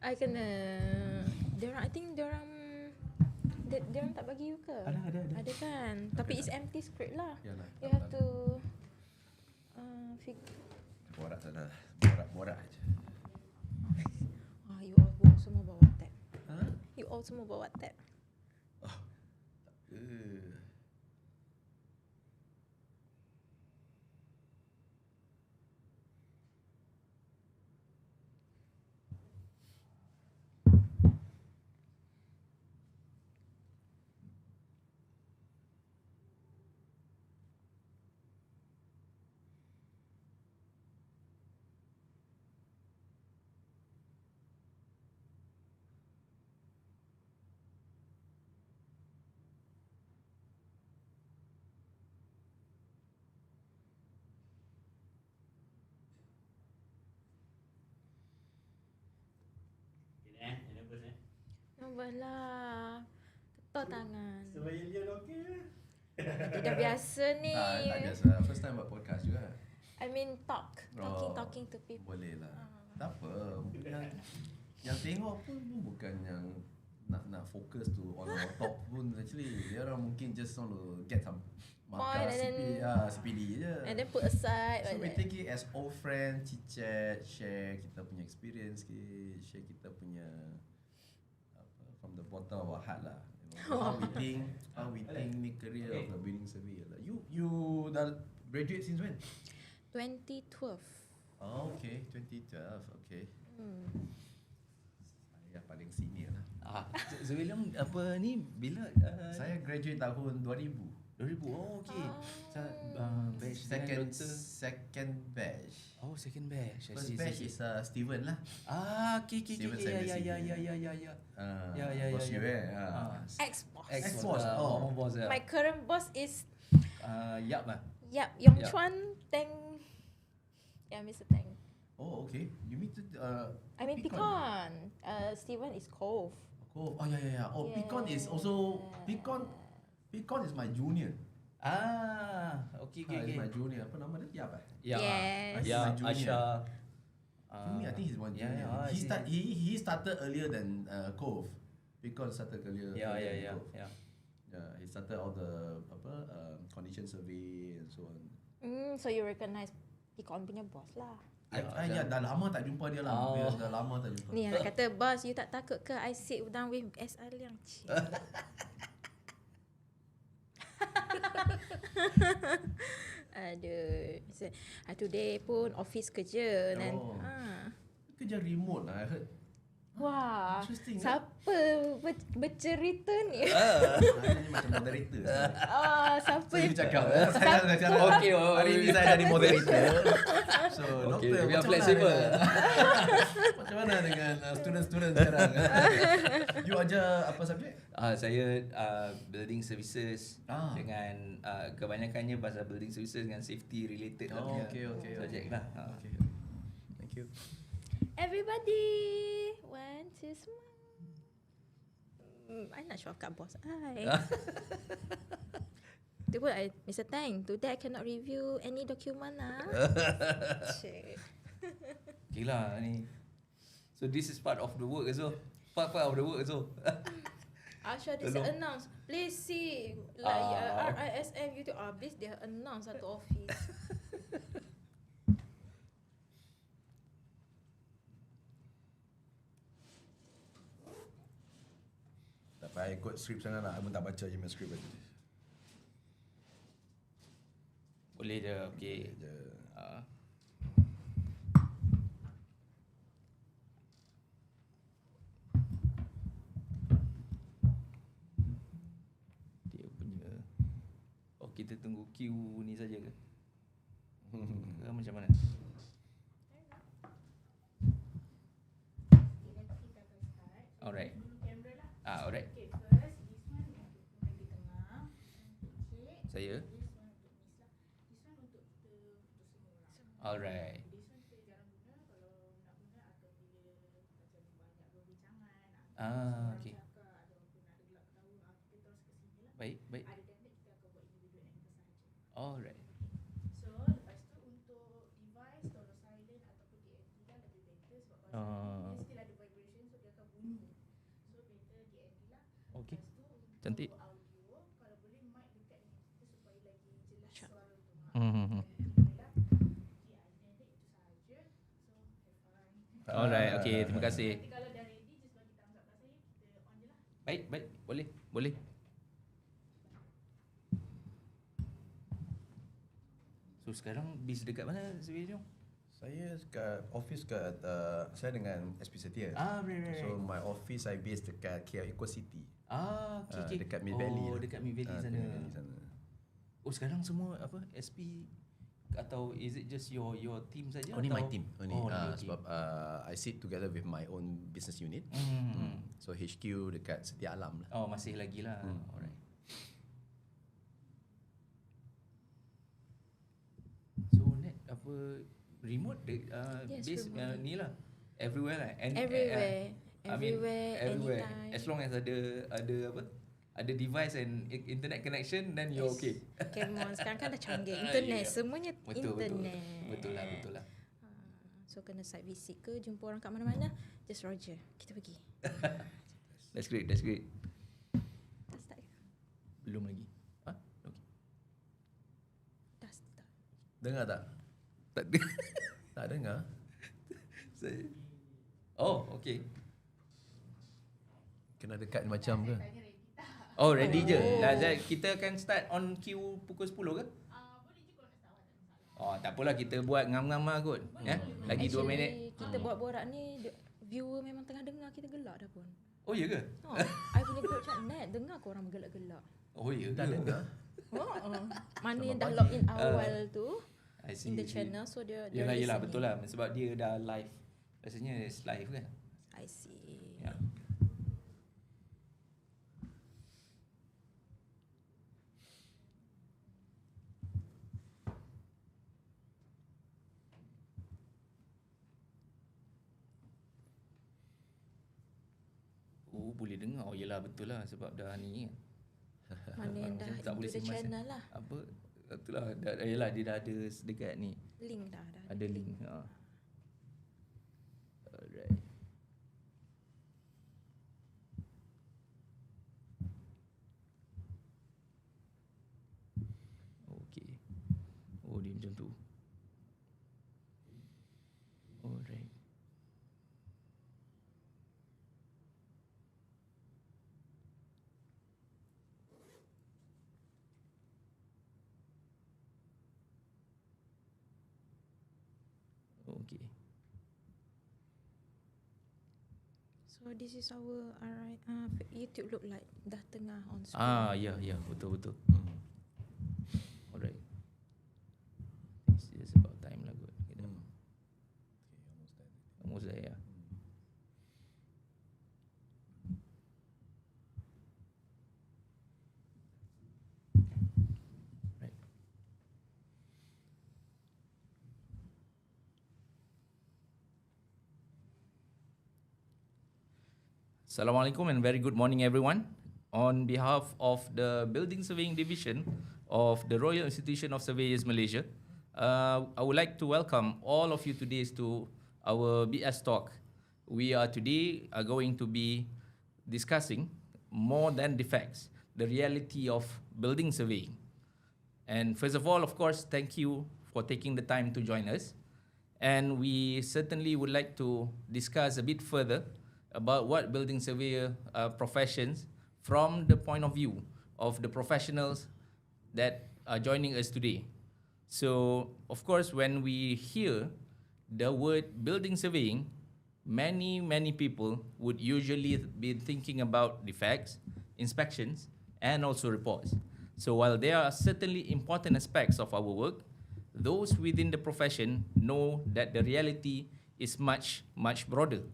I kena I think diorang tak bagi you ke? Ada. Ada kan? Tapi it's empty script lah. Yalah, You have to borak tak ada. Borak aja. you all semua bawa tab. You all semua bawa tab. Oh, tak ke. Nombor lah. Ketuk tangan. Surveyors okey ke? Dia dah biasa ni. Tak biasa. First time buat podcast juga. I mean talking to people. Boleh lah. Tak apa. Yang tengok pun bukan yang nak fokus tu on our talk pun. Actually dia orang mungkin just want to get some markah speedy je. And then put aside. So we take it as old friends, chit-chat, share kita punya experience ke, share kita punya from the bottom of our heart lah. How we think ni career of the building surveyor lah. You dah graduate since when? 2012. Oh, okay, 2012. Okay. Saya paling senior lah. Sebelum apa ni bila Saya graduate tahun 2000. 2000. Oh, okay. Batch Second batch. Oh, second batch. First batch is Steven lah. Okay. Ya. Boss you Ex-boss. Ex-boss. Boss. My current boss is Yap lah. Yong Chuan Teng. Yeah, Mr. Teng. Oh, okay. You mean I mean Pecan. Steven is Cove. Oh, yeah. Oh, yeah. Pecan is also Pecan is my junior. Okay. He's my junior. Apa nama dia? Yap. Yes. Asha. I think he's one junior. He started earlier than Cove. Pecan started earlier. Yeah. Yeah, he started all the condition survey and so on. So you recognize Pecan punya boss lah. Dah lama tak jumpa dia lah. Dah lama tak jumpa. Ni anak kata, boss, you tak takut ke I sit down with SR Liang? Aduh. Today pun office kerja. Kerja remote lah, I heard. Wah, interesting. Siapa bercerita ni? Ini macam moderator. Siapa Saya cakap. Saya dah cakap. Okay, hari ni saya jadi moderator. So, doktor, we are flexible. Macam mana dengan student sekarang? You ajar apa subjek? Saya building services dengan kebanyakannya pasal building services dengan safety related projek lah. Okay. Thank you. Everybody want to smile. I'm not sure kat boss I. Mr. Tang, today I cannot review any document lah. Shit. Okay lah ni. So this is part of the work also. Part of the work also. Asha dia announce. Please see like RISM YouTube. Please dia announce satu office. Tak payah ikut skrip sangat lah. I pun tak baca je main skrip aja. Boleh je, okay. Dia punya. Kita tunggu queue ni saja ke? Ke macam mana? Alright. Alright. Okay, first this one untuk di tengah. Saya. This one untuk kita semua orang. Alright. This one kita jarang guna. Kalau nak guna atau bila macam banyak perbincangan. Okay. Cakap, ada orang pun ada gelap ketawa. Kita terus ke sini lah. Baik. Ada dan kita akan buat individual anchor sahaja. Alright. So lepas tu untuk device kalau silent ataupun DFT kan lebih better sebab kalau silent dia still ada vibration. So Okay. Lepas tu Cantik. untuk audio, kalau boleh mic dekat dengan kita supaya lagi jelas Sure. suara tu. Hmm. Alhamdulillah. Okay, I think itu sahaja. So, have fun. Alright, okay, terima kasih. Nanti kalau dah ready, just bagi thumbs up kat saya. Kita on je lah. Baik, boleh. So sekarang bis dekat mana Surveyors? Saya kat office kat saya dengan SP Setia. Right. So my office I base dekat KL Eco City. Okay. Dekat Mid Valley. Oh, dekat Mid Valley sana. Mid Valley sana. Oh, sekarang semua apa SP atau is it just your team saja? Only atau? my team. Only Okay. sebab I sit together with my own business unit. So HQ dekat Setia Alam lah. Oh, masih lagi lah. Alright. So net apa remote Yes, base remote. ni lah everywhere lah. And Everywhere. I mean, everywhere. Anytime. As long as ada apa? Ada device and internet connection, then you're okay. Come on, sekarang kan dah canggih. Internet, Yeah. semuanya Betul. internet. Betul lah. So kena site visit ke, jumpa orang kat mana-mana, just Roger. Kita pergi. That's great. Dah start ke? Belum lagi. Okay. Dah start. Dengar tak? Tak ada. Tak dengar. Oh, okay. Kena dekat macam ke? Oh, ready je. Dah, kita akan start on cue pukul 10 ke? Boleh je kalau nak start awal, tak ada masalah. Oh, tak apalah, kita buat ngam-ngam lah kot. Lagi 2 minit. Kita buat borak ni, viewer memang tengah dengar kita gelak dah pun. Oh, ya ke? I punya group chat net, dengar korang gelak-gelak. Oh, ya ke? Tak dengar. Mana yang Selamat dah pagi. log in awal tu I see, in the I see. channel, so dia Yelah, listening. betul lah. Sebab dia dah live. Rasanya it's live kan? I see. Ya. Oh, boleh dengar. Oh, yelah, betul lah. Sebab dah ni kan. Mana yang dah Macam tak boleh into the sembang channel lah. Apa? Itulah. Yelah, dia dah ada dekat ni. Link dah. Ada link. Alright. Okay. Oh, dia macam tu. Alright. Okay. So this is our YouTube look like dah tengah on screen. Ya, betul. Alright. It's just about time lah kot. Kita almost there, ya. Right. Assalamualaikum and very good morning everyone. On behalf of the Building Surveying Division of the Royal Institution of Surveyors Malaysia, I would like to welcome all of you today to our BS talk. We are today going to be discussing more than defects, the reality of building surveying. And first of all, of course, thank you for taking the time to join us. And we certainly would like to discuss a bit further about what building surveyor professions from the point of view of the professionals that are joining us today. So, of course, when we hear the word building surveying, many people would usually be thinking about defects, inspections, and also reports. So while there are certainly important aspects of our work, those within the profession know that the reality is much broader.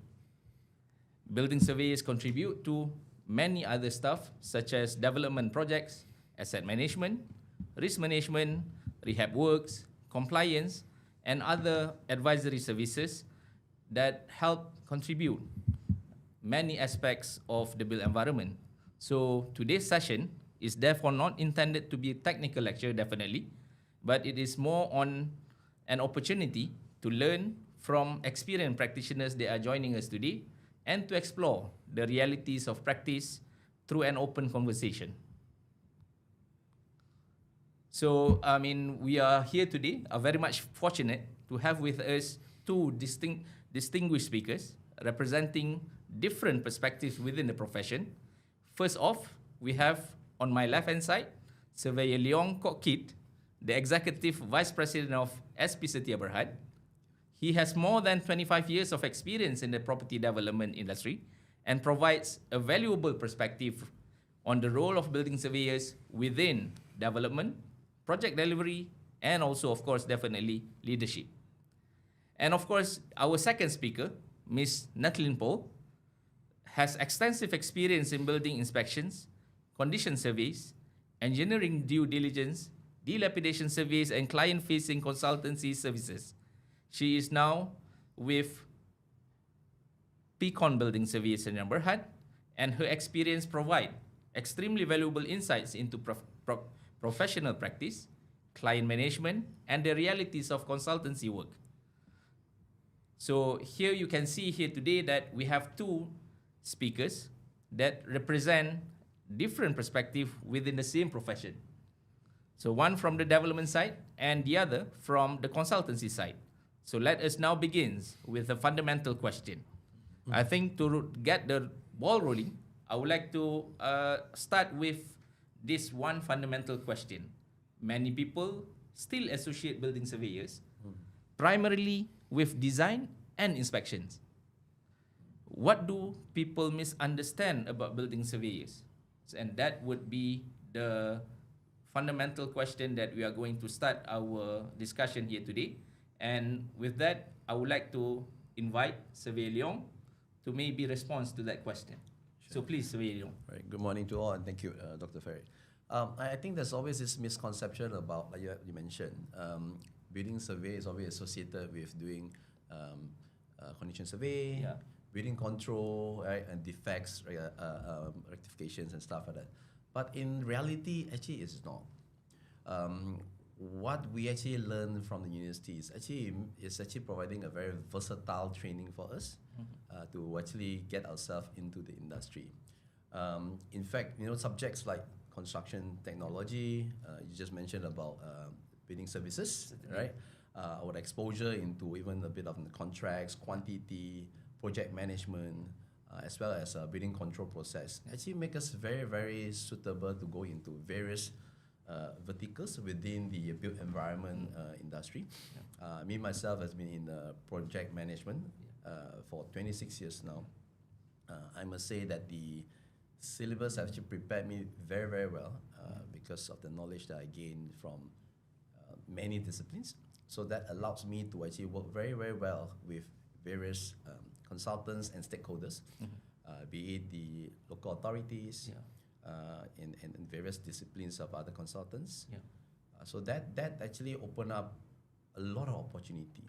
Building surveyors contribute to many other stuff such as development projects, asset management, risk management, rehab works, compliance, and other advisory services that help contribute many aspects of the built environment. So today's session is therefore not intended to be a technical lecture, definitely, but it is more on an opportunity to learn from experienced practitioners that are joining us today and to explore the realities of practice through an open conversation. So, I mean, we are here today, are very much fortunate to have with us two distinguished speakers representing different perspectives within the profession. First off, we have on my left-hand side, Surveyor Leong Kok Kit, the Executive Vice President of SP Setia Berhad. He has more than 25 years of experience in the property development industry and provides a valuable perspective on the role of building surveyors within development, project delivery, and also, of course, definitely leadership. And of course, our second speaker, Ms. Natlin Poh, has extensive experience in building inspections, condition surveys, engineering due diligence, dilapidation surveys, and client-facing consultancy services. She is now with Peacon Building Surveyors in Berhad, and her experience provide extremely valuable insights into professional practice, client management, and the realities of consultancy work. So here you can see here today that we have two speakers that represent different perspectives within the same profession. So one from the development side and the other from the consultancy side. So let us now begin with a fundamental question. I think to get the ball rolling, I would like to start with this one fundamental question. Many people still associate building surveyors primarily with design and inspections. What do people misunderstand about building surveyors? And that would be the fundamental question that we are going to start our discussion here today. And with that, I would like to invite Surveyor Leong to maybe respond to that question. Sure. So please, Surveyor Leong. Right. Good morning to all, and thank you, Dr. Ferry. I think there's always this misconception about, like you mentioned, building survey is always associated with doing condition survey, building control, right, and defects, rectifications and stuff like that. But in reality, actually, it's not. What we actually learn from the university is actually providing a very versatile training for us to actually get ourselves into the industry. In fact, subjects like construction technology, you just mentioned about building services, right? Our exposure into even a bit of the contracts, quantity, project management, as well as building control process, actually make us very, very suitable to go into various verticals within the built environment industry. Me, myself, has been in project management for 26 years now. I must say that the syllabus actually prepared me very, very well because of the knowledge that I gained from many disciplines. So that allows me to actually work very, very well with various consultants and stakeholders, be it the local authorities, and various disciplines of other consultants. So that actually opened up a lot of opportunity.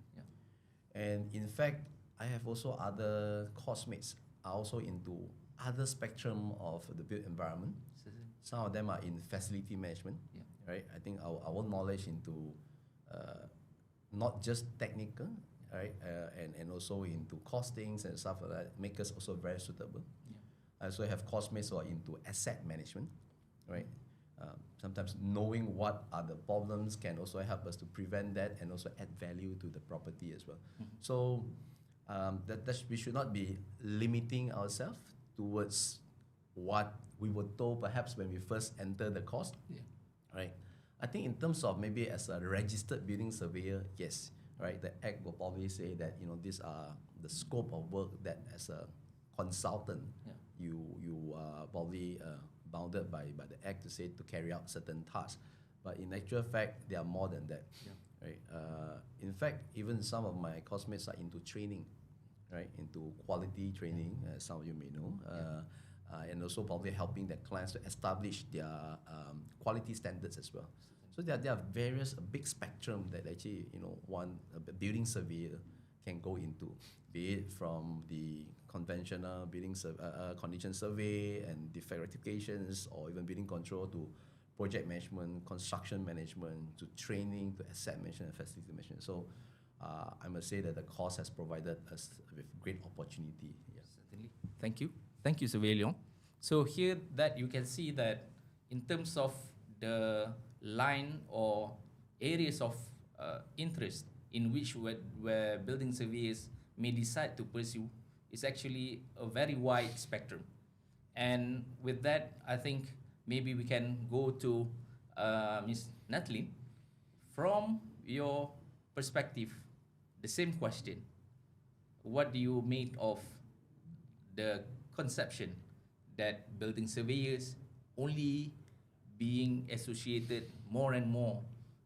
And in fact, I have also other course mates are also into other spectrum of the built environment. Some of them are in facility management, right? I think our knowledge into not just technical, right, and also into costings and stuff like that make us also very suitable. I also have course mates who are into asset management, right? Sometimes knowing what are the problems can also help us to prevent that and also add value to the property as well. So we should not be limiting ourselves towards what we were told perhaps when we first entered the course, right? I think in terms of maybe as a registered building surveyor, yes, right? The Act will probably say that these are the scope of work that as a consultant you are probably bounded by the Act to say to carry out certain tasks. But in actual fact, they are more than that, right? In fact, even some of my course mates are into training, right? Into quality training, as some of you may know. And also probably helping their clients to establish their quality standards as well. So there are various, a big spectrum that actually, a building surveyor can go into, be it from the conventional building condition survey and defect rectifications, or even building control, to project management, construction management, to training, to asset management and facility management. So I must say that the course has provided us with great opportunity. Certainly. Thank you. Thank you, Surveyor Leong. So here that you can see that in terms of the line or areas of interest in which where building surveyors may decide to pursue is actually a very wide spectrum. And with that, I think maybe we can go to Ms. Natalie. From your perspective, the same question. What do you make of the conception that building surveyors only being associated more and more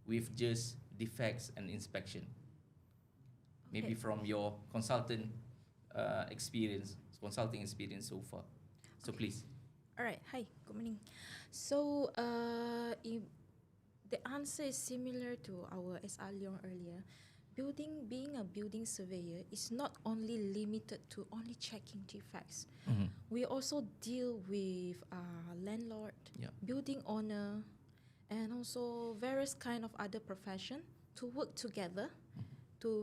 with just defects and inspection? Maybe Okay. from your consulting experience so far. So please. All right. Hi. Good morning. So, the answer is similar to our SR Leong earlier. Being a building surveyor is not only limited to only checking defects. Mm-hmm. We also deal with landlord, Yeah. building owner, and also various kind of other profession to work together to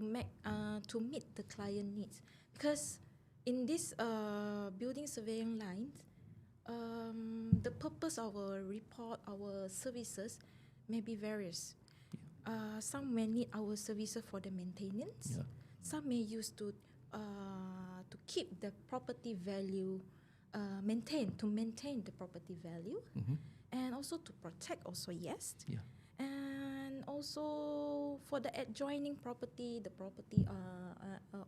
meet the client needs. Because in this building surveying lines, the purpose of our report, our services may be various. Some may need our services for the maintenance. Yeah. Some may use to keep the property value maintain the property value, Mm-hmm. and also to protect also, yes. Yeah. And also for the adjoining property, the property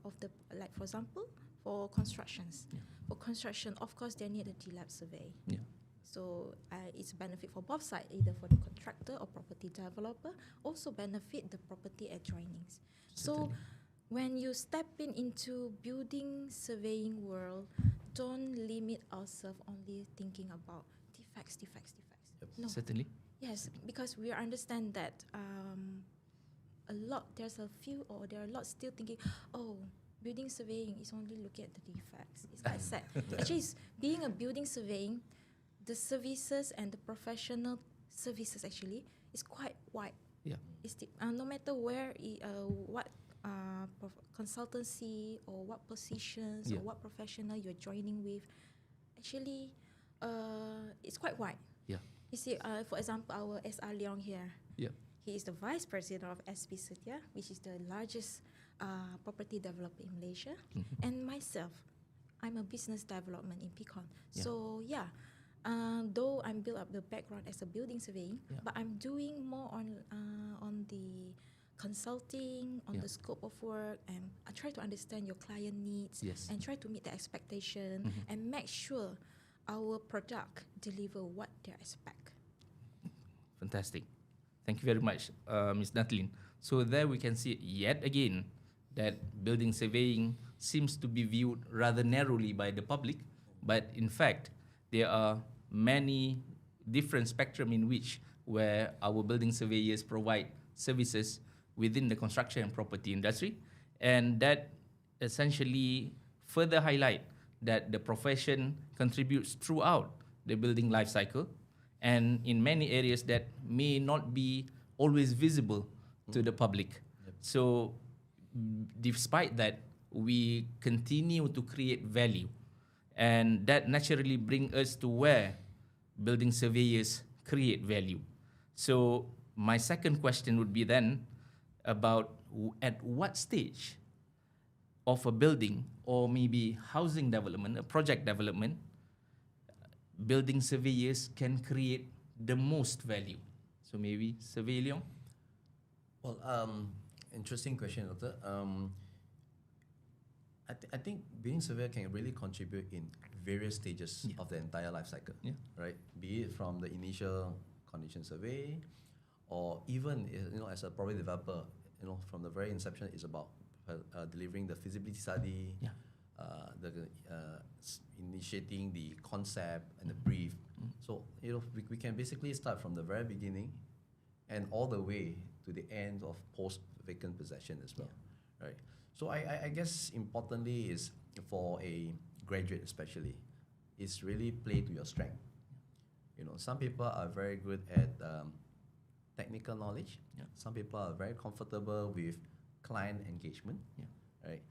of the, like for example, for constructions. Yeah. For construction, of course, they need a DLAB survey. Yeah. So it's a benefit for both sides, either for the contractor or property developer, also benefit the property adjoinings. So Certainly. when you step into building surveying world, don't limit ourselves only thinking about defects. Yep. No. Certainly. Yes, because we understand that there's a few, or there are a lot still thinking, oh, building surveying is only looking at the defects. It's like said. Actually, being a building surveying, the services and the professional services actually is quite wide. Yeah. It's no matter where, what consultancy or what positions Yeah. or what professional you're joining with, actually, it's quite wide. Yeah. You see, for example, our SR Leong here. Yeah. He is the vice president of SP Setia, which is the largest property developer in Malaysia. Mhm. And myself, I'm a business development in Picon. Yeah. So yeah, though I'm built up the background as a building surveying, Yeah. but I'm doing more on the consulting, on Yeah. the scope of work, and I try to understand your client needs Yes. and try to meet the expectation Mhm. and make sure our product deliver what they expect. Fantastic. Thank you very much, Ms. Natalie. So there we can see yet again that building surveying seems to be viewed rather narrowly by the public, but in fact, there are many different spectrum in which where our building surveyors provide services within the construction and property industry, and that essentially further highlight that the profession contributes throughout the building life cycle, and in many areas that may not be always visible to the public. Yep. So despite that, we continue to create value, and that naturally brings us to where building surveyors create value. So my second question would be then about at what stage of a building or maybe housing development, a project development, building surveyors can create the most value. So maybe Survey Leong? Well, interesting question, Doctor. I think being surveyor can really contribute in various stages Yeah. of the entire life cycle, Yeah. right? Be it from the initial condition survey, or even as a property developer, from the very inception, it's about delivering the feasibility study, Yeah. initiating the concept and the brief. So we can basically start from the very beginning, and all the way to the end of post vacant possession as well, right? So I guess importantly is for a graduate especially, is really play to your strength. Some people are very good at technical knowledge. Yeah. Some people are very comfortable with client engagement. Yeah. Right.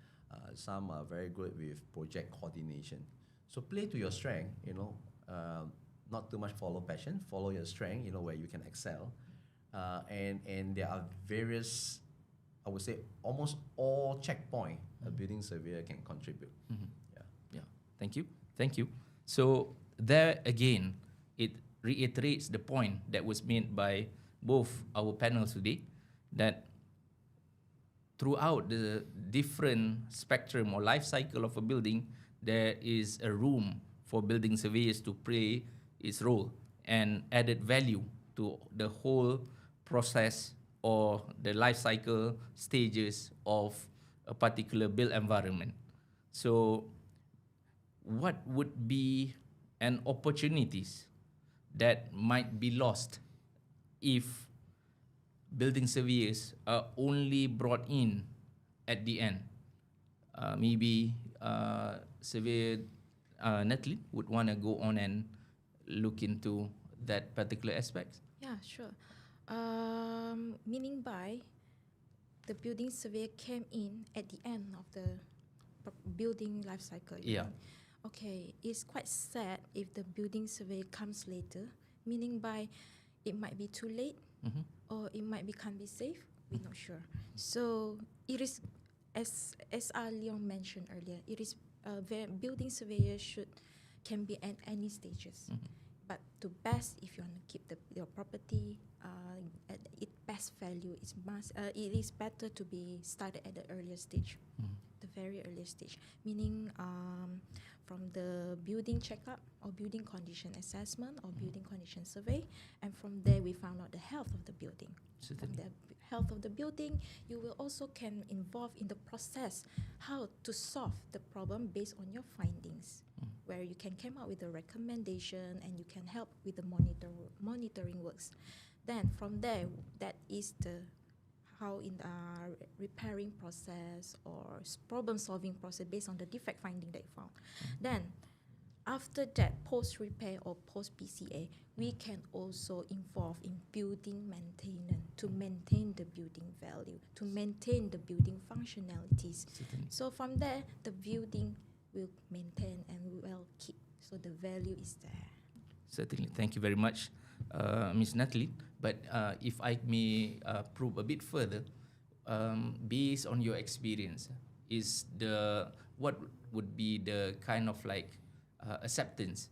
Some are very good with project coordination. So play to your strength. not too much follow passion, follow your strength, where you can excel. And there are various, I would say, almost all checkpoint a building surveyor can contribute. Yeah. Yeah, thank you. Thank you. So there again, it reiterates the point that was made by both our panels today, that throughout the different spectrum or life cycle of a building, there is a room for building surveyors to play its role and added value to the whole process or the life cycle stages of a particular built environment. So what would be an opportunities that might be lost if building surveyors are only brought in at the end? Maybe surveyor Natalie would want to go on and look into that particular aspect. Yeah, sure. Meaning by the building surveyor came in at the end of the building life cycle. Yeah. Okay, it's quite sad if the building survey comes later, meaning by it might be too late or it might be can't be safe. We're not sure. So it is, as Leon mentioned earlier, it is building surveyor can be at any stages. But to best, if you want to keep your property at its best value, it is better to be started at the earlier stage, the very earlier stage, meaning from the building checkup or building condition assessment or building condition survey, and from there we found out the health of the building. Certainly. From the health of the building, you will also can involve in the process how to solve the problem based on your findings, where you can come up with a recommendation and you can help with the monitoring works. Then from there, that is the how in the repairing process or problem solving process based on the defect finding that you found. Then after that, post repair or post PCA, we can also involve in building maintenance to maintain the building value, to maintain the building functionalities. Certainly. So from there, the building will maintain and will keep. So the value is there. Certainly. Thank you very much, Ms. Natalie. But if I may probe a bit further, based on your experience, what would be the kind of like acceptance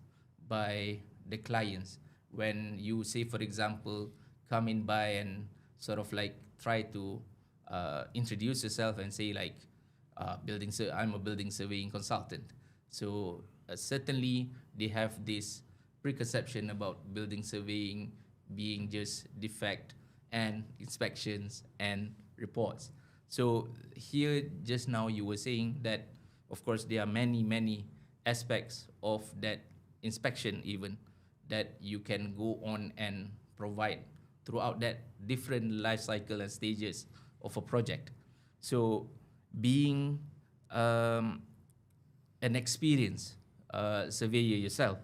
by the clients when you say, for example, come in by and sort of like try to introduce yourself and say like, I'm a building surveying consultant. So certainly they have this preconception about building surveying being just defect and inspections and reports. So here just now you were saying that of course there are many aspects of that inspection even that you can go on and provide throughout that different life cycle and stages of a project. So being an experienced surveyor yourself,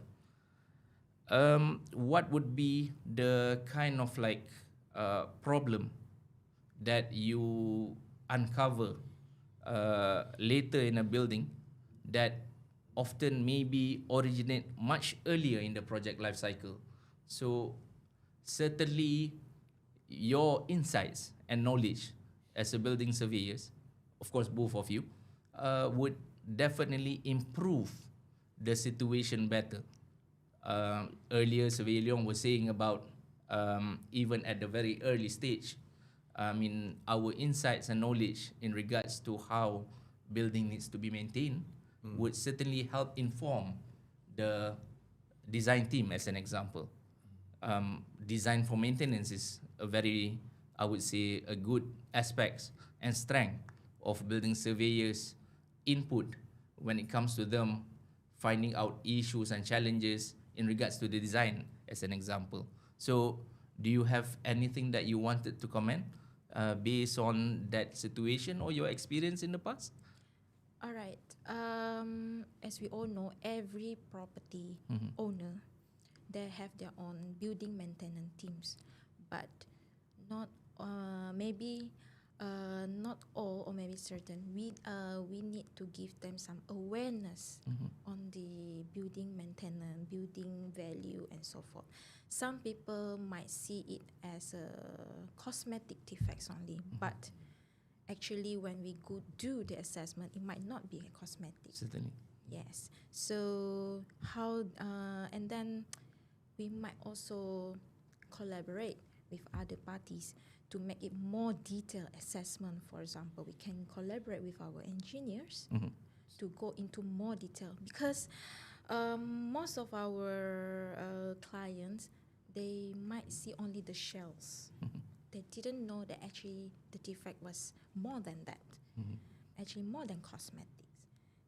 what would be the kind of like problem that you uncover later in a building that often maybe originate much earlier in the project life cycle? So certainly your insights and knowledge as a building surveyors, of course both of you, would definitely improve the situation better. Earlier, Surveyor Leong was saying about even at the very early stage, our insights and knowledge in regards to how building needs to be maintained would certainly help inform the design team, as an example. Design for maintenance is a very, I would say, a good aspect and strength of building surveyors' input when it comes to them finding out issues and challenges in regards to the design, as an example. So do you have anything that you wanted to comment based on that situation or your experience in the past? All right. As we all know, every property owner, they have their own building maintenance teams, but not maybe not all or maybe certain. We need to give them some awareness on the building maintenance, building value, and so forth. Some people might see it as a cosmetic defects only, but actually when we go do the assessment, it might not be a cosmetic. Certainly. Yes. So how and then we might also collaborate with other parties to make it more detailed assessment. For example, we can collaborate with our engineers to go into more detail, because most of our clients, they might see only the shells. They didn't know that actually the defect was more than that, actually more than cosmetics.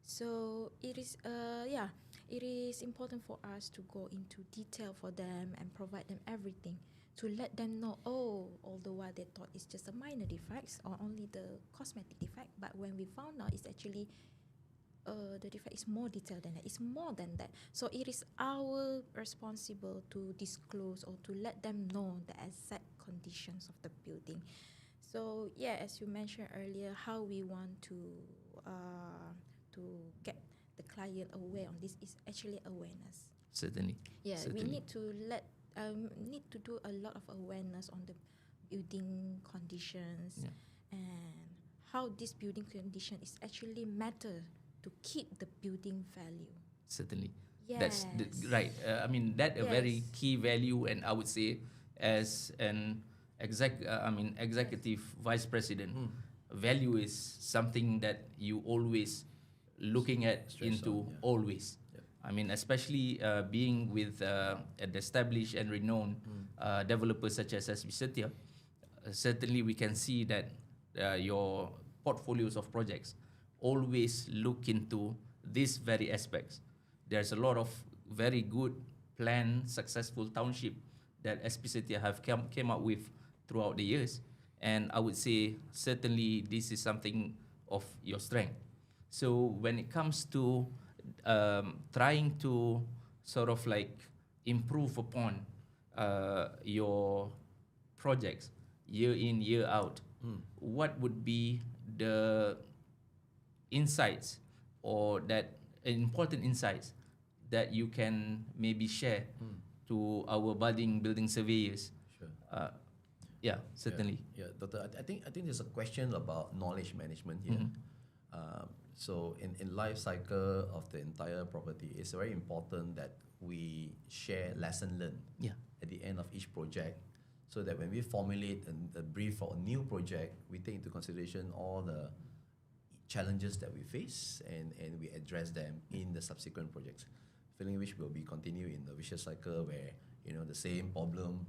So it is it is important for us to go into detail for them and provide them everything to let them know, although what they thought is just a minor defects or only the cosmetic defect, but when we found out it's actually the defect is more detailed than that, it's more than that. So it is our responsible to disclose or to let them know the exact conditions of the building. So yeah, as you mentioned earlier, how we want to get the client aware on this is actually awareness. Certainly. Yeah, Certainly. we need to do a lot of awareness on the building conditions and how this building condition is actually matter to keep the building value. Certainly. Yes. That's right. I mean, that a very key value, and I would say as an executive vice president, value is something that you always looking at into always. I mean, especially being with an established and renowned developers such as SB Setia, certainly we can see that your portfolios of projects always look into these very aspects. There's a lot of very good planned, successful township that SB Setia have came up with throughout the years. And I would say certainly this is something of your strength. So when it comes to trying to sort of like improve upon your projects year in, year out, what would be the insights or that important insights that you can maybe share to our budding building surveyors? Sure. Certainly. Yeah, Doctor, I think there's a question about knowledge management here. So in life cycle of the entire property, it's very important that we share lesson learned at the end of each project, so that when we formulate a brief for a new project, we take into consideration all the challenges that we face and we address them in the subsequent projects. Feeling which will be continue in the vicious cycle where the same problem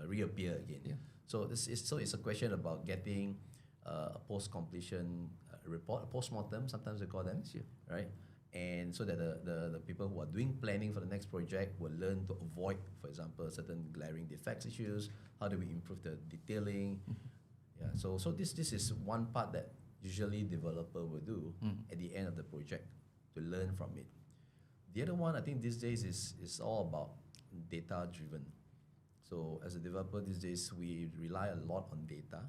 reappear again. Yeah. So it's a question about getting a post completion report, post-mortem, sometimes we call them, right? And so that the people who are doing planning for the next project will learn to avoid, for example, certain glaring defects issues. How do we improve the detailing? Yeah. So this is one part that usually developer will do at the end of the project to learn from it. The other one, I think these days is all about data driven. So as a developer these days, we rely a lot on data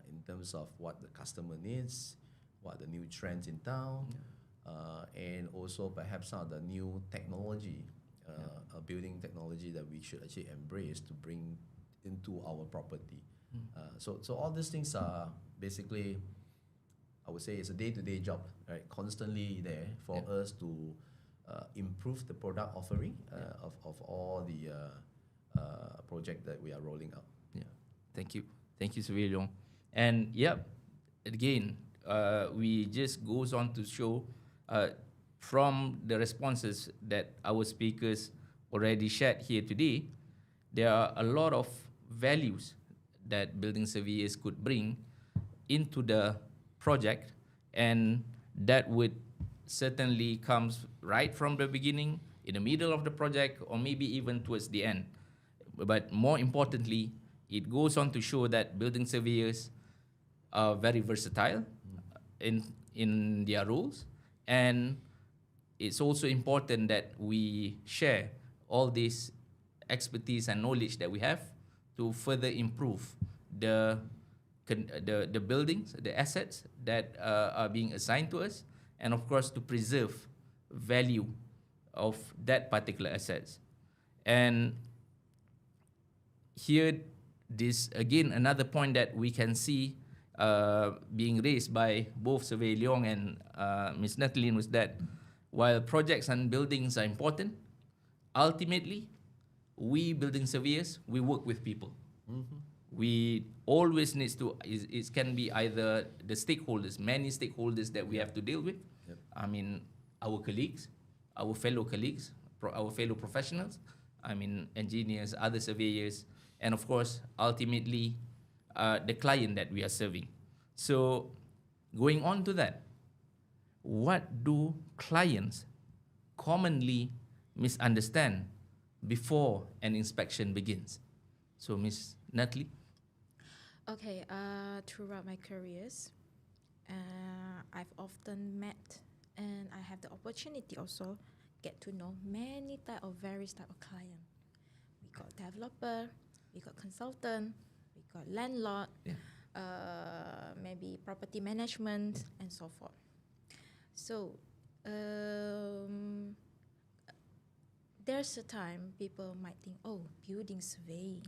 in terms of what the customer needs, what the new trends in town, and also perhaps some of the new technology, building technology that we should actually embrace to bring into our property. So all these things are basically, I would say, it's a day-to-day job, right? Constantly there for us to improve the product offering of all the project that we are rolling out. Yeah, thank you, Surveyor Leong. And again, we just goes on to show from the responses that our speakers already shared here today, there are a lot of values that building surveyors could bring into the project, and that would certainly comes right from the beginning, in the middle of the project, or maybe even towards the end. But more importantly, it goes on to show that building surveyors are very versatile in their roles, and it's also important that we share all this expertise and knowledge that we have to further improve the buildings, the assets that are being assigned to us, and of course to preserve value of that particular assets. And here, this again another point that we can see being raised by both Surveyor Leong and Ms. Nathalie was that while projects and buildings are important, ultimately, we building surveyors, we work with people. We always needs to, it can be either the stakeholders, many stakeholders that we have to deal with. Yep. I mean, our colleagues, our fellow colleagues, our fellow professionals, I mean, engineers, other surveyors, and of course, ultimately, the client that we are serving. So, going on to that, what do clients commonly misunderstand before an inspection begins? So, Ms. Natalie? Okay, throughout my careers, I've often met and I have the opportunity also get to know many various type of client. We got developer, we got consultant, we got landlord, maybe property management, and so forth. So, there's a time people might think, oh, building surveying.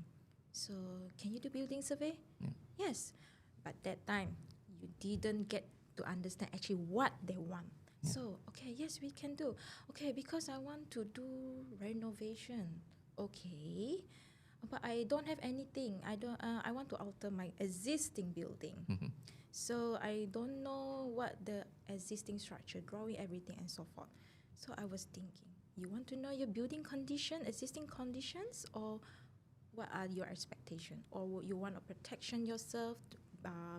So, can you do building survey? Yes. But that time, you didn't get to understand actually what they want. So, okay, yes, we can do. Okay, because I want to do renovation. Okay. But I don't have anything. I want to alter my existing building. So I don't know what the existing structure, drawing, everything, and so forth. So I was thinking, you want to know your building condition, existing conditions, or what are your expectations? Or you want to protection yourself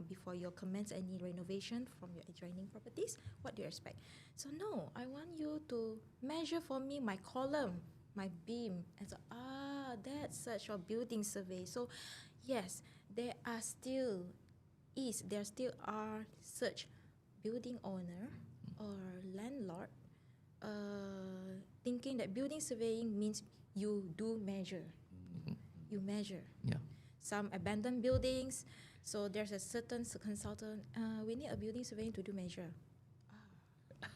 before you commence any renovation from your adjoining properties? What do you expect? So no, I want you to measure for me my column, my beam, and so that's such a building survey. So yes, there still are such building owner or landlord thinking that building surveying means you do measure. You measure. Yeah. Some abandoned buildings, so there's a certain consultant, we need a building surveying to do measure. Okay.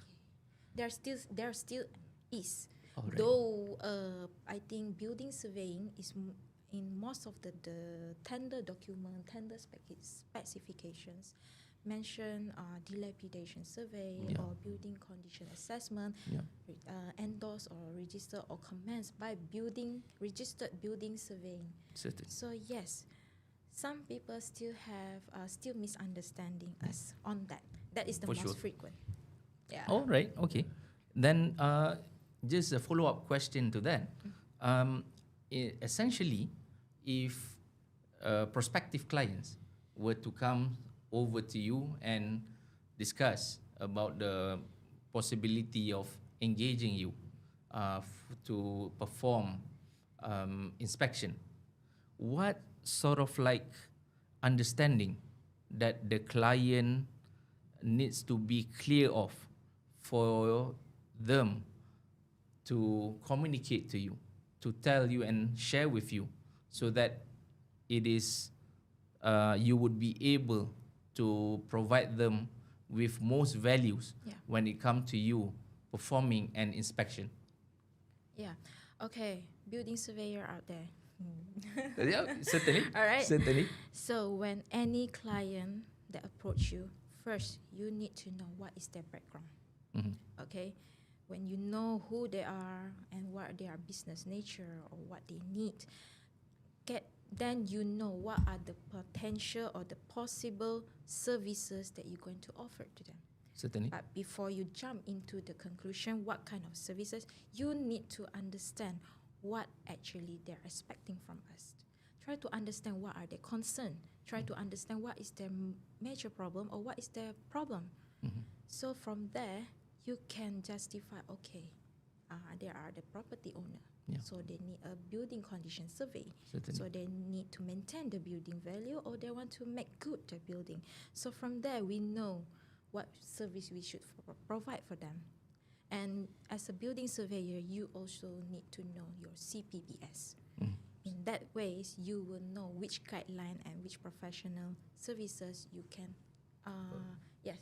There still is. Alright. Though I think building surveying is in most of the tender document, tender specifications, mention dilapidation survey or building condition assessment, endorse or register or commence by registered building surveying. Certainly. So yes, some people still have still misunderstanding us on that. That is the For most sure. frequent. Yeah. All right, okay. Then just a follow-up question to that. Essentially, if prospective clients were to come over to you and discuss about the possibility of engaging you to perform inspection, what sort of like understanding that the client needs to be clear of for them to communicate to you, to tell you and share with you, so that it is you would be able to provide them with most values when it comes to you performing an inspection? Yeah. Okay. Building surveyor out there. Yeah, certainly. All right. Certainly. So when any client that approach you, first you need to know what is their background. Okay. When you know who they are and what their business nature or what they need, then you know what are the potential or the possible services that you're going to offer to them. Certainly. But before you jump into the conclusion, what kind of services, you need to understand what actually they're expecting from us. Try to understand what are their concerns. Try to understand what is their major problem or what is their problem. So from there, you can justify, okay, they are the property owner. So they need a building condition survey. Certainly. So they need to maintain the building value or they want to make good the building. So from there, we know what service we should provide for them. And as a building surveyor, you also need to know your CPBS. In that way, you will know which guideline and which professional services you can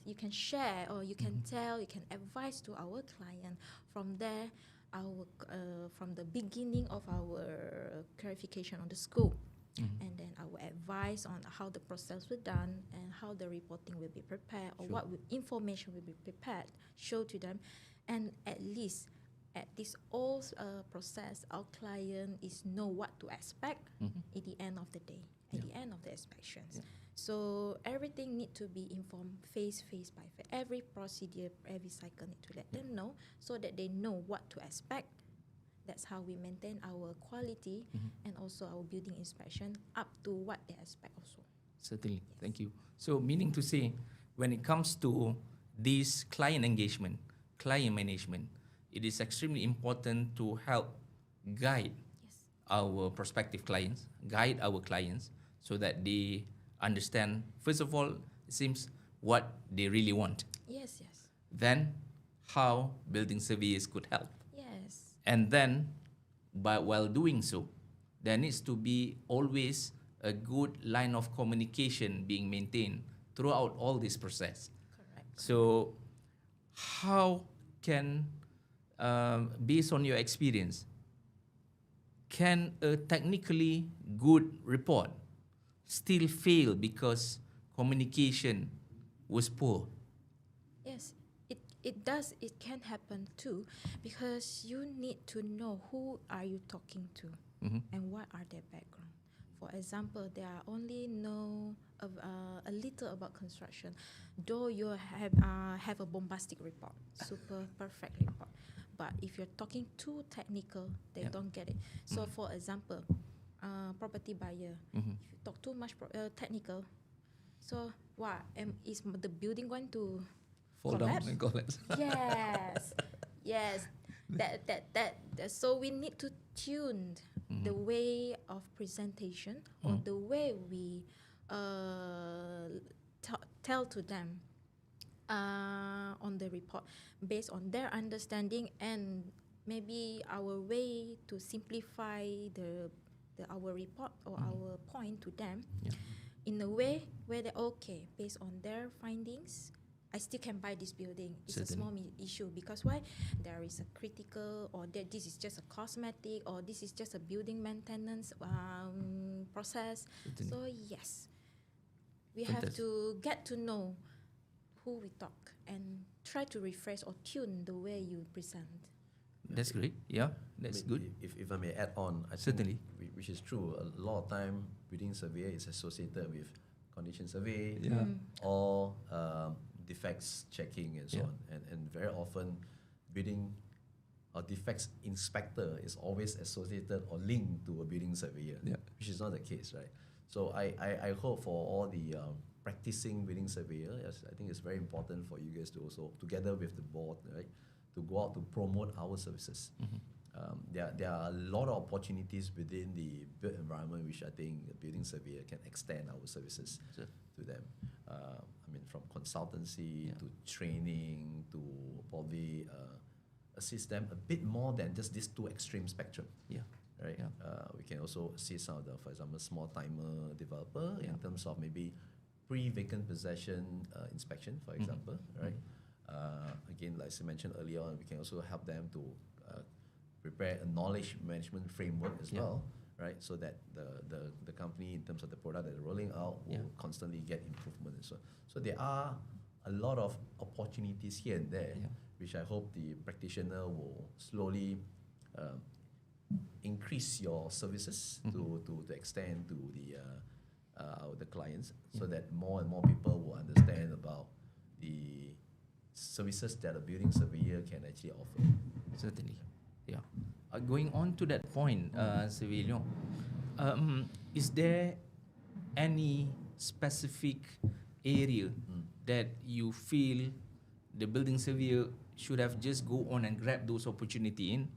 you can share or you can tell, you can advise to our client. From there, from the beginning of our clarification on the scope, and then our advice on how the process will done and how the reporting will be prepared, or what information will be prepared, show to them, and at least at this whole process, our client is know what to expect at the end of the day, at the end of the inspections. So everything need to be informed phase by phase. Every procedure, every cycle need to let them know so that they know what to expect. That's how we maintain our quality and also our building inspection up to what they expect also. Certainly. Thank you. So meaning to say, when it comes to this client engagement, client management, it is extremely important to help guide our prospective clients, guide our clients so that they understand, first of all, it seems what they really want. Yes. Then how building surveyors could help. Yes. And then, but while doing so, there needs to be always a good line of communication being maintained throughout all this process. Correct. So, how can, based on your experience, can a technically good report still fail because communication was poor? Yes, it does. It can happen too, because you need to know who are you talking to and what are their background. For example, they are only know a little about construction, though you have a bombastic report, super perfect report. But if you're talking too technical, they don't get it. So, for example, property buyer, if you talk too much technical, so what is the building going to Fall collapse? down and collapse. Yes. That. So we need to tune the way of presentation or the way we tell to them on the report based on their understanding, and maybe our way to simplify our report or our point to them in a way where they're okay based on their findings. I still can buy this building. It's a small issue because why? There is a critical, or that this is just a cosmetic, or this is just a building maintenance process. Certainly. So yes, we have to get to know who we talk and try to refresh or tune the way you present. That's great. Yeah, that's good. If I may add on, I Certainly. think, which is true, a lot of time building surveyor is associated with condition survey or defects checking and so on. And very often building or defects inspector is always associated or linked to a building surveyor, which is not the case, right? So I hope for all the practicing building surveyor, yes, I think it's very important for you guys to also, together with the board, right, to go out to promote our services. There are a lot of opportunities within the built environment which I think a building surveyor can extend our services to them. I mean, from consultancy to training to probably assist them a bit more than just this two extreme spectrum. Right. We can also assist some of the, for example, small timer developer in terms of maybe pre-vacant possession inspection, for example, right? Again, like I mentioned earlier on, we can also help them to prepare a knowledge management framework as well, right? So that the company, in terms of the product that they're rolling out, will constantly get improvement as well. So there are a lot of opportunities here and there, which I hope the practitioner will slowly increase your services to extend to the clients, so that more and more people will understand about the services that a building surveyor can actually offer. Certainly. Yeah. Going on to that point, Surveyor, is there any specific area that you feel the building surveyor should have just go on and grab those opportunity in,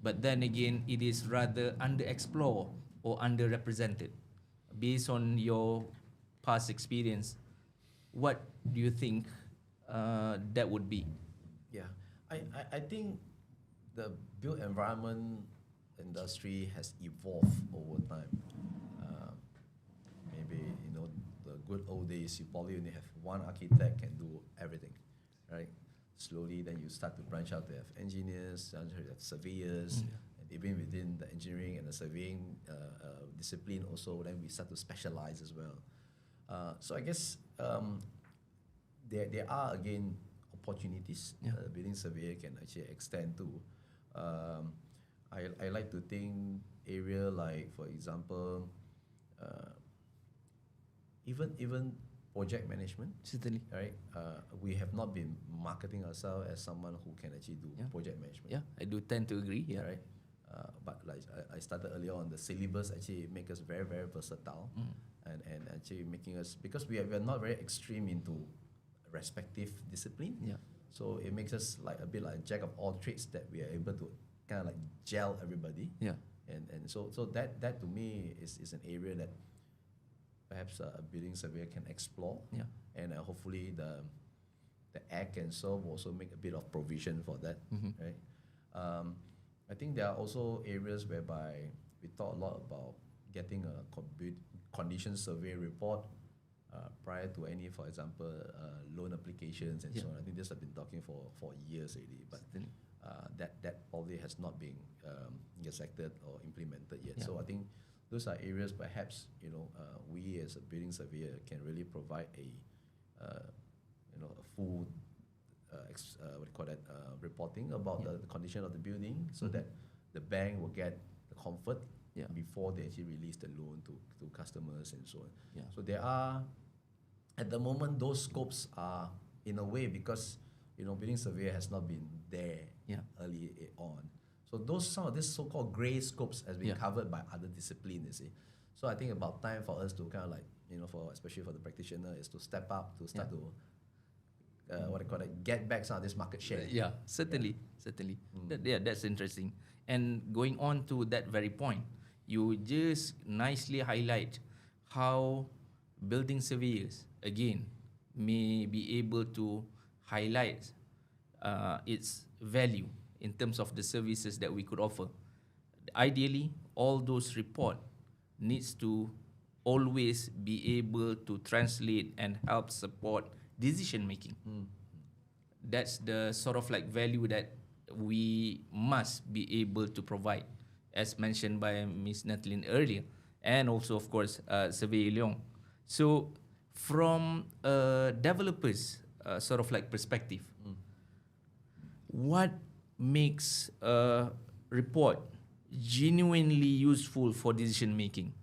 but then again it is rather underexplored or underrepresented? Based on your past experience, what do you think that would be? Yeah, I think the built environment industry has evolved over time. Maybe, you know, the good old days, you probably only have one architect can do everything, right? slowly then you start to branch out to have engineers, have surveyors, and even within the engineering and the surveying discipline also, then we start to specialize as well. So I guess there are again opportunities building surveyor can actually extend to. I like to think area like, for example, even project management. Certainly. Right? We have not been marketing ourselves as someone who can actually do project management. Yeah, I do tend to agree. Yeah. Right? But like I started earlier on, the syllabus actually make us very, very versatile, and actually making us, because we are not very extreme into respective discipline. Yeah. So it makes us like a bit like a jack of all trades, that we are able to kind of like gel everybody. Yeah. And so that to me is an area that perhaps a building surveyor can explore. Yeah. And hopefully the Act and so will also make a bit of provision for that. Right. I think there are also areas whereby we thought a lot about getting a condition survey report prior to any, for example, loan applications and so on. I think this has been talking for years already, but that probably has not been accepted or implemented yet. So I think those are areas perhaps we as a building surveyor can really provide a full reporting about the condition of the building, so that the bank will get the comfort before they actually release the loan to customers and so on. So there are, at the moment, those scopes are in a way, because building surveyor has not been there early on. So some of these so-called grey scopes has been covered by other disciplines, you see. So I think about time for us to kind of like, especially for the practitioner, is to step up, to start to get back some of this market share. Yeah, certainly. That's interesting. And going on to that very point, you just nicely highlight how building surveyors, again, may be able to highlight its value in terms of the services that we could offer. Ideally, all those report needs to always be able to translate and help support decision making. That's the sort of like value that we must be able to provide, as mentioned by Ms. Nathalie earlier, and also of course Surveyor Leong. So from a developer's sort of like perspective, what makes a report genuinely useful for decision making?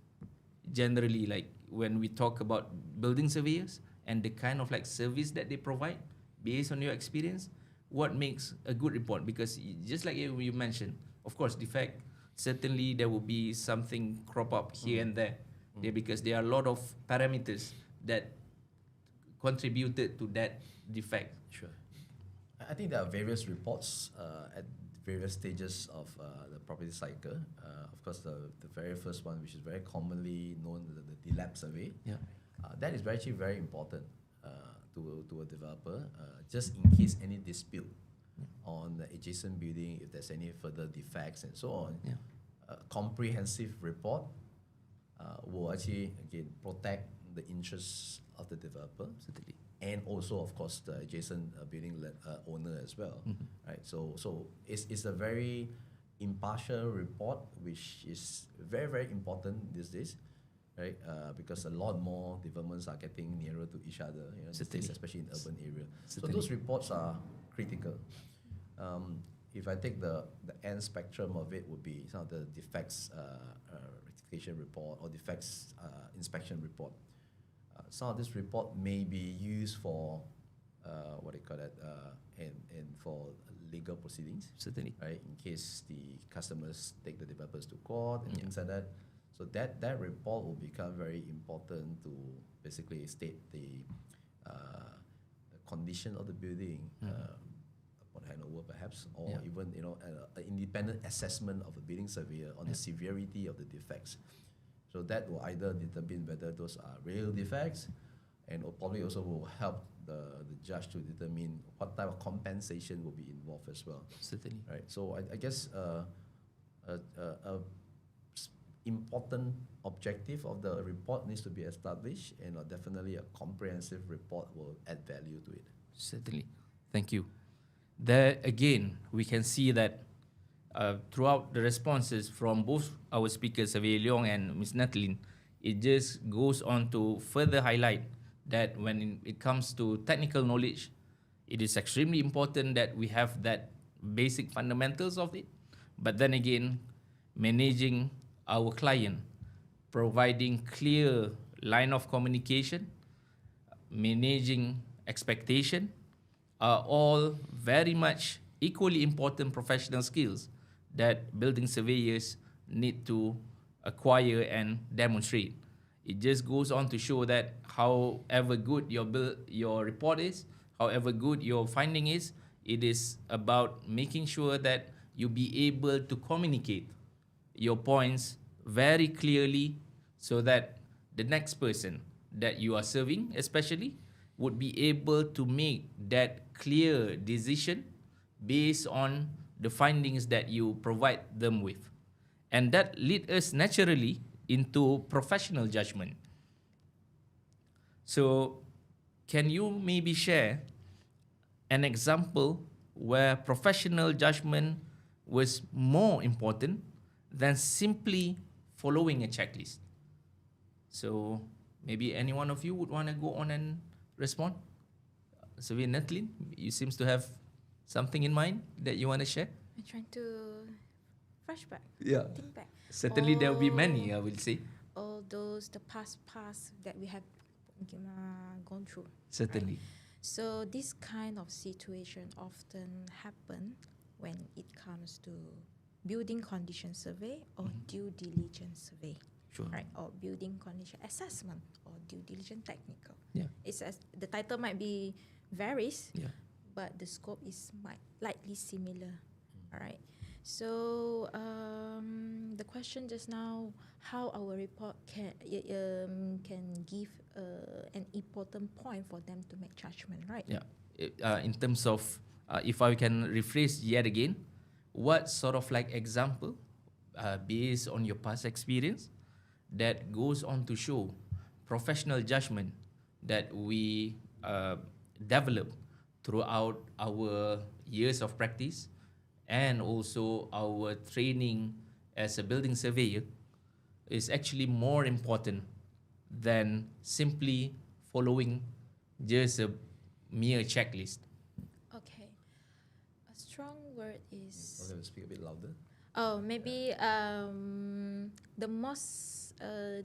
Generally, like when we talk about building surveyors and the kind of like service that they provide, based on your experience, what makes a good report? Because just like you mentioned, of course, defect, certainly there will be something crop up here and there, because there are a lot of parameters that contributed to that defect. Sure. I think there are various reports at various stages of the property cycle. Of course, the very first one, which is very commonly known, the DEFECTS survey. That is actually very important to a developer, just in case any dispute on the adjacent building, if there's any further defects and so on. A comprehensive report will actually, again, protect the interests of the developer, certainly, and also, of course, the adjacent building owner as well. Right? So it's a very impartial report, which is very, very important these days. Right, because a lot more developments are getting nearer to each other, these days, especially in urban area. So those reports are critical. If I take the end spectrum of it, would be some of the defects rectification report or defects inspection report. Some of this report may be used for and for legal proceedings. Certainly, right, in case the customers take the developers to court and things like that. So that report will become very important to basically state the condition of the building upon handover, perhaps, or even an independent assessment of a building surveyor on the severity of the defects. So that will either determine whether those are real defects, and probably also will help the judge to determine what type of compensation will be involved as well. Certainly, right. So I guess important objective of the report needs to be established, and definitely a comprehensive report will add value to it. Certainly. Thank you. there again, we can see that throughout the responses from both our speakers, Surveyor Leong and Ms. Nathalie, it just goes on to further highlight that when it comes to technical knowledge, it is extremely important that we have that basic fundamentals of it. But then again, managing our client, providing clear line of communication, managing expectation are all very much equally important professional skills that building surveyors need to acquire and demonstrate. It just goes on to show that however good your report is, however good your finding is, it is about making sure that you be able to communicate your points very clearly so that the next person that you are serving especially would be able to make that clear decision based on the findings that you provide them with. And that leads us naturally into professional judgment. So can you maybe share an example where professional judgment was more important than simply following a checklist? So maybe any one of you would want to go on and respond? Surveyor Nathalie, you seems to have something in mind that you want to share? I'm trying to flashback. Yeah. Think back. Certainly there will be many, I will say. All those, the past that we have gone through. Certainly. So this kind of situation often happen when it comes to building condition survey or due diligence survey. Sure. Right, or building condition assessment or due diligence technical. Yeah. It's as the title might be varies, Yeah. but the scope is likely similar. All right. So the question just now, how our report can give an important point for them to make judgment, right? Yeah. In terms of, if I can rephrase yet again, what sort of like example, based on your past experience, that goes on to show professional judgment that we develop throughout our years of practice and also our training as a building surveyor is actually more important than simply following just a mere checklist. Okay. A strong word is. Okay, speak a bit louder. Oh, maybe the most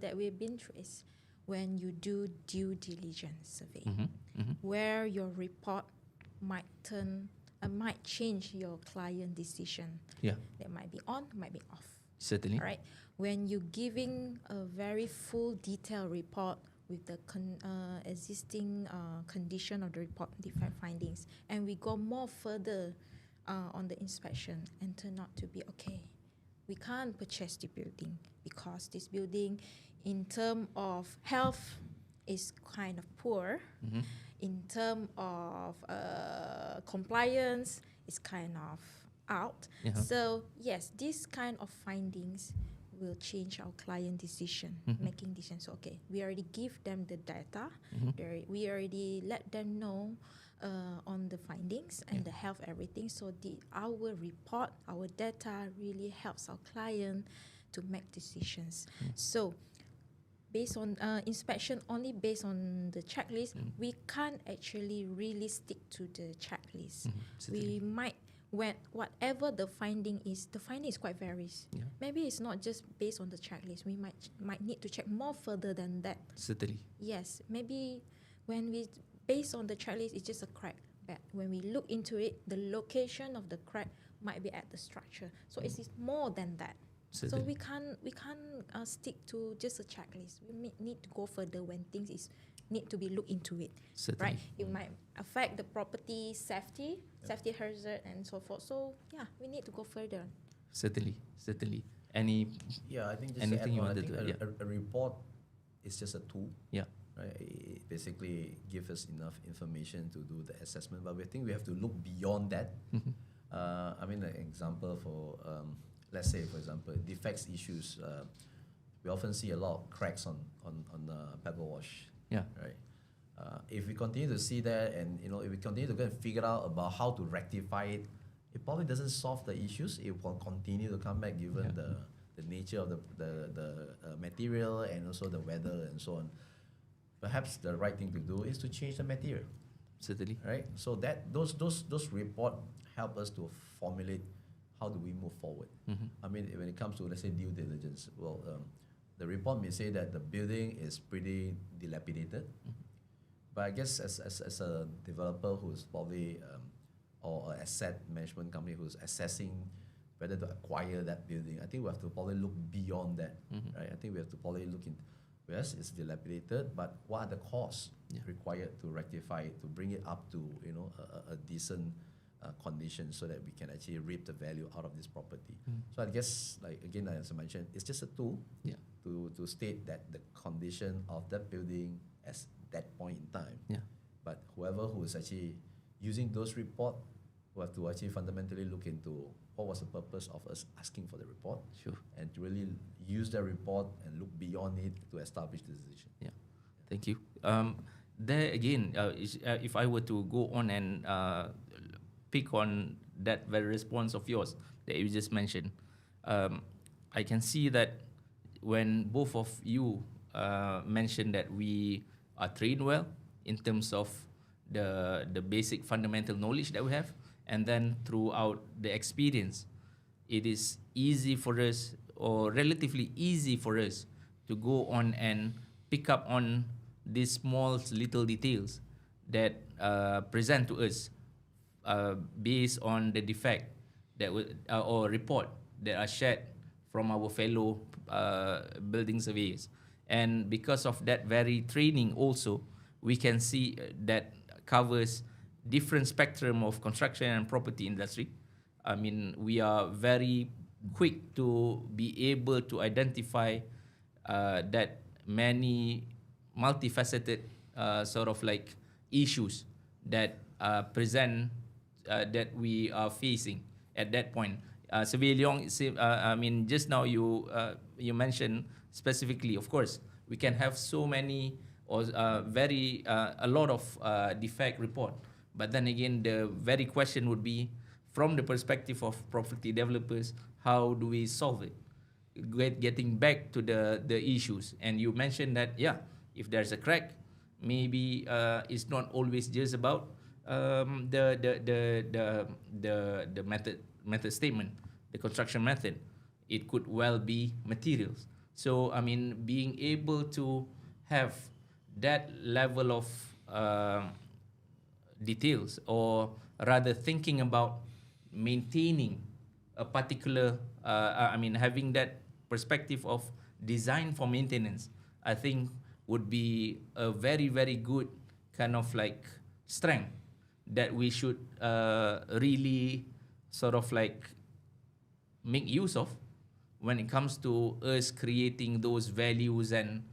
that we've been through is when you do due diligence survey, where your report might change your client decision. Yeah, That might be on, might be off. certainly. All right. When you're giving a very full detailed report with the existing condition of the report, defect findings, and we go more further on the inspection and turn out to be okay. We can't purchase the building because this building, in terms of health, is kind of poor. In terms of compliance, is kind of out. So yes, this kind of findings will change our client decision, making decisions. So, okay, we already give them the data. We already let them know on the findings and the health, everything. So our report, our data really helps our client to make decisions. So based on inspection, only based on the checklist, we can't actually really stick to the checklist. We might, whatever the finding is quite varies. Maybe it's not just based on the checklist. We might need to check more further than that. Certainly. Yes, maybe when we based on the checklist, it's just a crack. But when we look into it, the location of the crack might be at the structure. So it is more than that. Certainly. So we can't stick to just a checklist. We need to go further when things need to be looked into it. Certainly. Right? It might affect the property safety hazard and so forth. So yeah, we need to go further. Certainly. I think just anything you to add on, I wanted think to a report is just a tool. Yeah. Right? It basically gives us enough information to do the assessment, but we think we have to look beyond that. I mean, an example for, let's say, for example, defects issues. We often see a lot of cracks on pebble wash. Yeah. Right. If we continue to see that, and if we continue to go and figure out about how to rectify it, it probably doesn't solve the issues. It will continue to come back given the nature of the material and also the weather and so on. Perhaps the right thing to do is to change the material. Certainly. Right? So that those report help us to formulate how do we move forward. I mean, when it comes to, let's say, due diligence, well, the report may say that the building is pretty dilapidated, but I guess as a developer who's probably or an asset management company who's assessing whether to acquire that building, I think we have to probably look beyond that, right? I think we have to probably look in, yes, it's dilapidated, but what are the costs required to rectify it, to bring it up to a decent condition so that we can actually reap the value out of this property. So I guess, like again, as I mentioned, it's just a tool to state that the condition of that building as that point in time. But whoever who is actually using those reports will have to actually fundamentally look into what was the purpose of us asking for the report, and to really use the report and look beyond it to establish the decision. Thank you. There again, if I were to go on and pick on that very response of yours that you just mentioned, I can see that when both of you mentioned that we are trained well in terms of the basic fundamental knowledge that we have, and then throughout the experience, it is easy for us, or relatively easy for us, to go on and pick up on these small little details that present to us based on the defect that or report that are shared from our fellow building surveyors. And because of that very training also, we can see that covers different spectrum of construction and property industry. I mean, we are very quick to be able to identify that many multifaceted sort of like issues that present that we are facing at that point. Surveyor Leong, I mean, just now you mentioned specifically, of course, we can have so many or a lot of defect report. But then again, the very question would be, from the perspective of property developers, how do we solve it? Getting back to the issues, and you mentioned that if there's a crack, maybe it's not always just about the method statement, the construction method. It could well be materials. So I mean, being able to have that level of details, or rather thinking about maintaining a particular, having that perspective of design for maintenance, I think would be a very, very good kind of like strength that we should really sort of like make use of when it comes to us creating those values and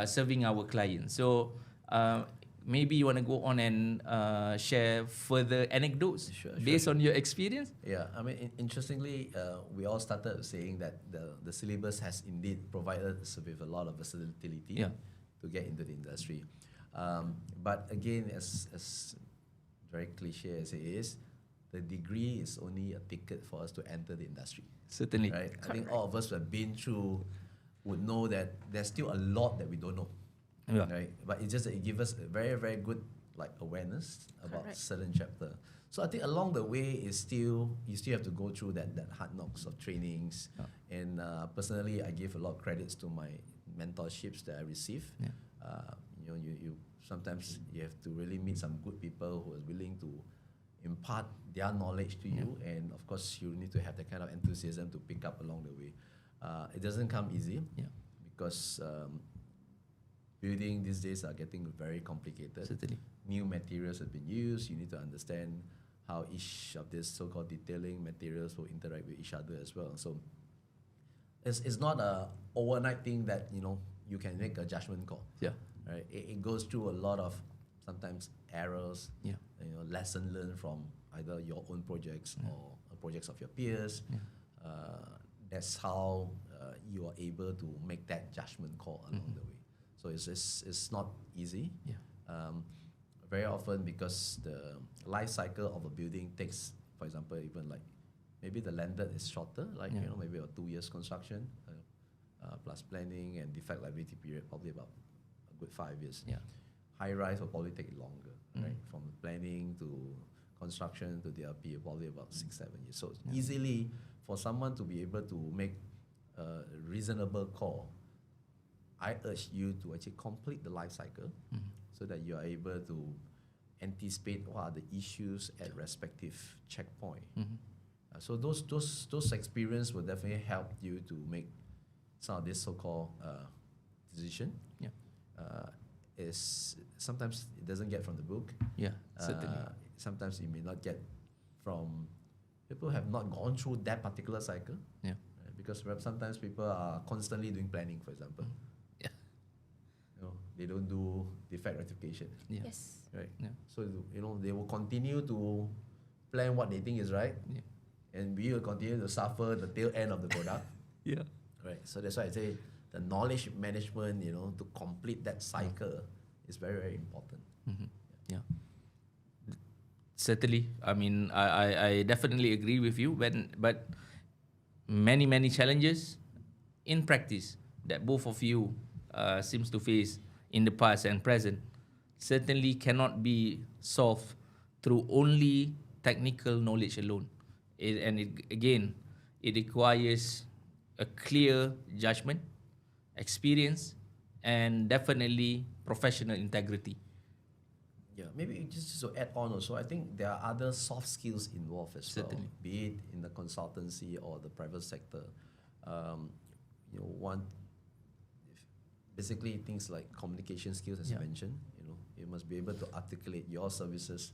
serving our clients. So maybe you want to go on and share further anecdotes based on your experience? Yeah, I mean, interestingly, we all started saying that the syllabus has indeed provided us with a lot of versatility to get into the industry. But again, as very cliche as it is, the degree is only a ticket for us to enter the industry. Certainly. Right? I think all of us who have been through would know that there's still a lot that we don't know. Right? But it's just that it gives us a very, very good like awareness about certain chapter. So I think along the way you still have to go through that hard knocks of trainings. And personally, I give a lot of credits to my mentorships that I receive. You sometimes you have to really meet some good people who are willing to impart their knowledge to you, and of course you need to have that kind of enthusiasm to pick up along the way. It doesn't come easy because building these days are getting very complicated. Certainly. New materials have been used. You need to understand how each of these so-called detailing materials will interact with each other as well. So it's not a overnight thing that you can make a judgment call. Right? It goes through a lot of sometimes errors. Lesson learned from either your own projects or projects of your peers. That's how you are able to make that judgment call along the way. So it's not easy. Very often, because the life cycle of a building takes, for example, even like maybe the landed is shorter, like maybe a 2 years construction plus planning and defect liability period, probably about a good 5 years. Yeah. High rise will probably take longer, right? From planning to construction to DRP, probably about 6-7 years. So easily for someone to be able to make a reasonable call, I urge you to actually complete the life cycle so that you are able to anticipate what are the issues at respective checkpoint. So those experience will definitely help you to make some of this so-called decision. Yeah. Is sometimes it doesn't get from the book. Yeah, certainly. Sometimes you may not get from people who have not gone through that particular cycle. Yeah. Because sometimes people are constantly doing planning, for example. Yeah. They don't do defect rectification. Yeah. Yes. Right. Yeah. So they will continue to plan what they think is right, and we will continue to suffer the tail end of the product. Yeah. Right. So that's why I say the knowledge management, to complete that cycle is very, very important. Yeah. Certainly. I mean, I definitely agree with you. But many challenges in practice that both of you seems to face in the past and present certainly cannot be solved through only technical knowledge alone. It requires a clear judgment, experience, and definitely professional integrity. Yeah, maybe just to add on also, I think there are other soft skills involved as Certainly. well, be it in the consultancy or the private sector. Basically things like communication skills, as you mentioned. You must be able to articulate your services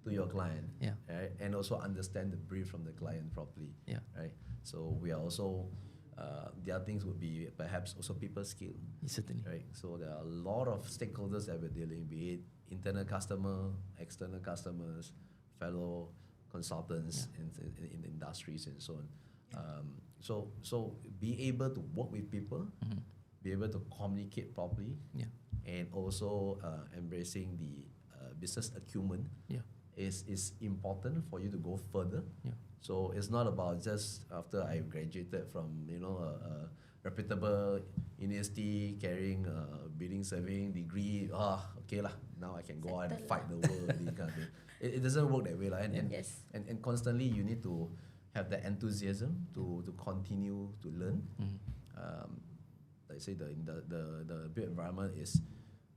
to your client, right? And also understand the brief from the client properly, right? So we are also the other things would be perhaps also people skill, Certainly. right? So there are a lot of stakeholders that we're dealing, be it internal customer, external customers, fellow consultants in the industries and so on. So be able to work with people, be able to communicate properly, and also embracing the business acumen is important for you to go further. So it's not about just after I graduated from a reputable university carrying a building surveying degree. Okay lah, now I can go out and fight the world. This kind of thing. It doesn't work that way lah. And constantly you need to have the enthusiasm to continue to learn. Like I say, the built environment is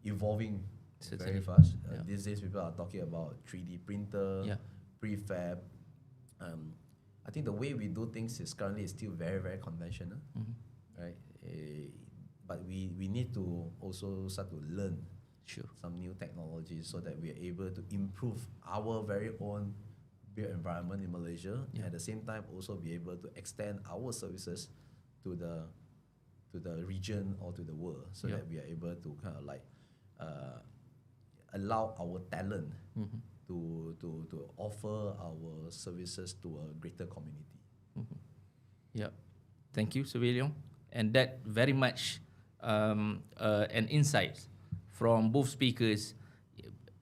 evolving very fast. These days people are talking about 3D printer, prefab. I think the way we do things is currently still very, very conventional, right? But we need to also start to learn some new technologies so that we are able to improve our very own built environment in Malaysia. At the same time, also be able to extend our services to the region or to the world, so that we are able to kind of like allow our talent to offer our services to a greater community. Yeah, thank you, Surveyor Leong. And that very much an insight from both speakers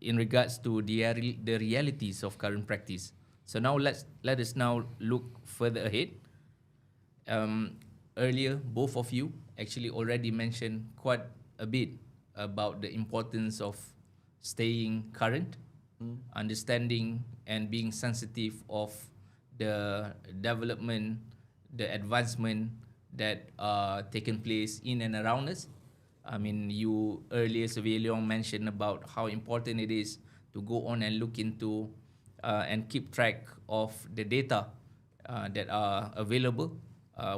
in regards to the realities of current practice. So now let us now look further ahead. Earlier, both of you actually already mentioned quite a bit about the importance of staying current, understanding and being sensitive of the development, the advancement that are taking place in and around us. I mean, you earlier, Surveyor Leong, mentioned about how important it is to go on and look into and keep track of the data that are available,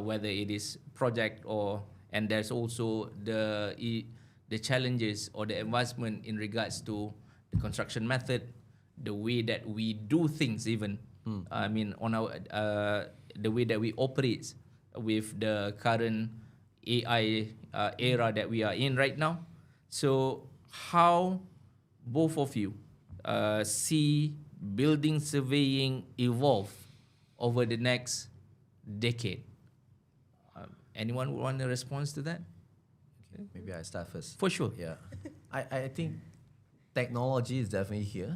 whether it is project and there's also the challenges or the advancement in regards to the construction method, the way that we do things even. I mean, on our the way that we operate with the current AI era that we are in right now. So how both of you see building surveying evolve over the next decade? Anyone want a response to that? Okay, maybe I start first. For sure. Yeah, I think technology is definitely here.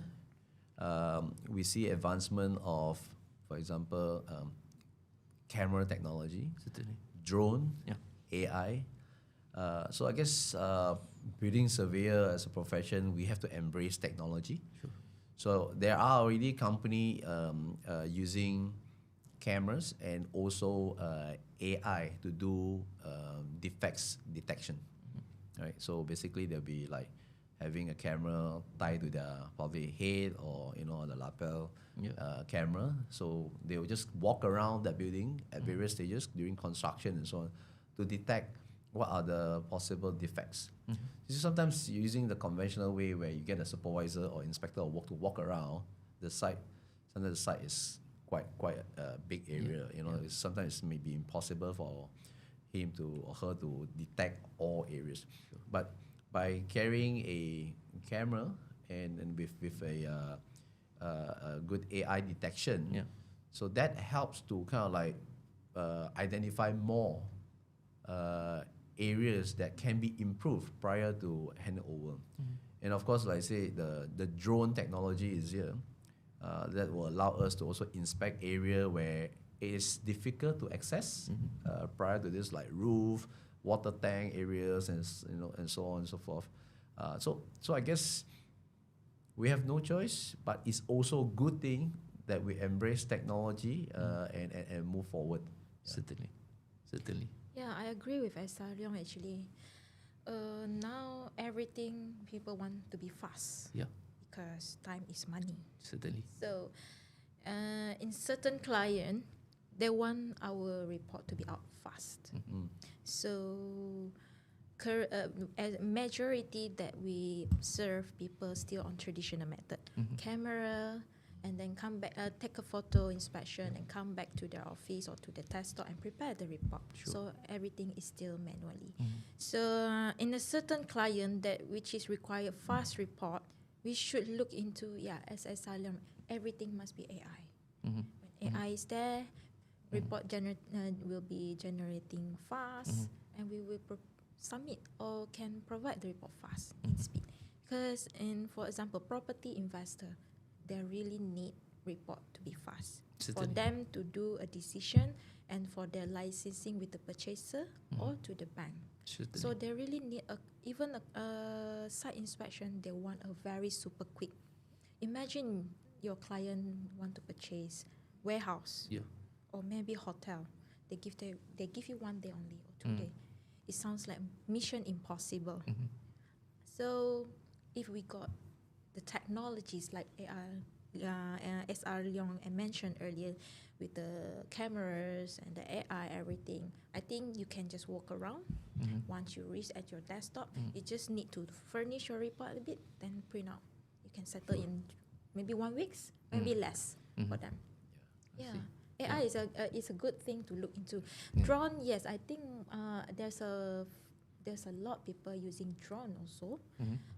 We see advancement of, for example, camera technology, Certainly. drone, Yeah. AI. So I guess building surveyor as a profession, we have to embrace technology. Sure. So there are already company using cameras and also AI to do defects detection. Right. So basically, they'll be like having a camera tied to their probably head or the lapel camera. So they will just walk around that building at various stages during construction and so on to detect what are the possible defects. This is sometimes using the conventional way where you get a supervisor or inspector or to walk around the site. Sometimes the site is quite a big area. Sometimes it may be impossible for him or her to detect all areas. But by carrying a camera and with a good AI detection, so that helps to kind of like identify more areas that can be improved prior to handover. And of course, like I say, the drone technology is here that will allow us to also inspect area where it is difficult to access prior to this, like roof, water tank areas, and so on and so forth. So I guess we have no choice, but it's also a good thing that we embrace technology and move forward. Certainly. Yeah, I agree with Leong actually. Now everything people want to be fast. Yeah. Because time is money. Certainly. So, in certain client, they want our report to be out fast. So, as majority that we observe people still on traditional method, camera, and then come back, take a photo inspection, and come back to their office or to the test store and prepare the report. Sure. So everything is still manually. So, in a certain client that which is require fast report, we should look into as Leong, everything must be AI. When AI is there, report will be generating fast, and we will submit or can provide the report fast in speed. Because for example, property investor, they really need report to be fast for them to do a decision and for their licensing with the purchaser or to the bank. Certainly. So they really need even a site inspection. They want a very super quick. Imagine your client want to purchase warehouse or maybe hotel. They give you 1 day only or 2 days. It sounds like mission impossible. So if we got the technologies like as Leong mentioned earlier, with the cameras and the AI, everything, I think you can just walk around. Once you reach at your desktop, you just need to furnish your report a bit, then print out. You can settle in maybe 1 week, maybe less for them. AI is a good thing to look into. Drone, yes, I think there's a lot people using drone also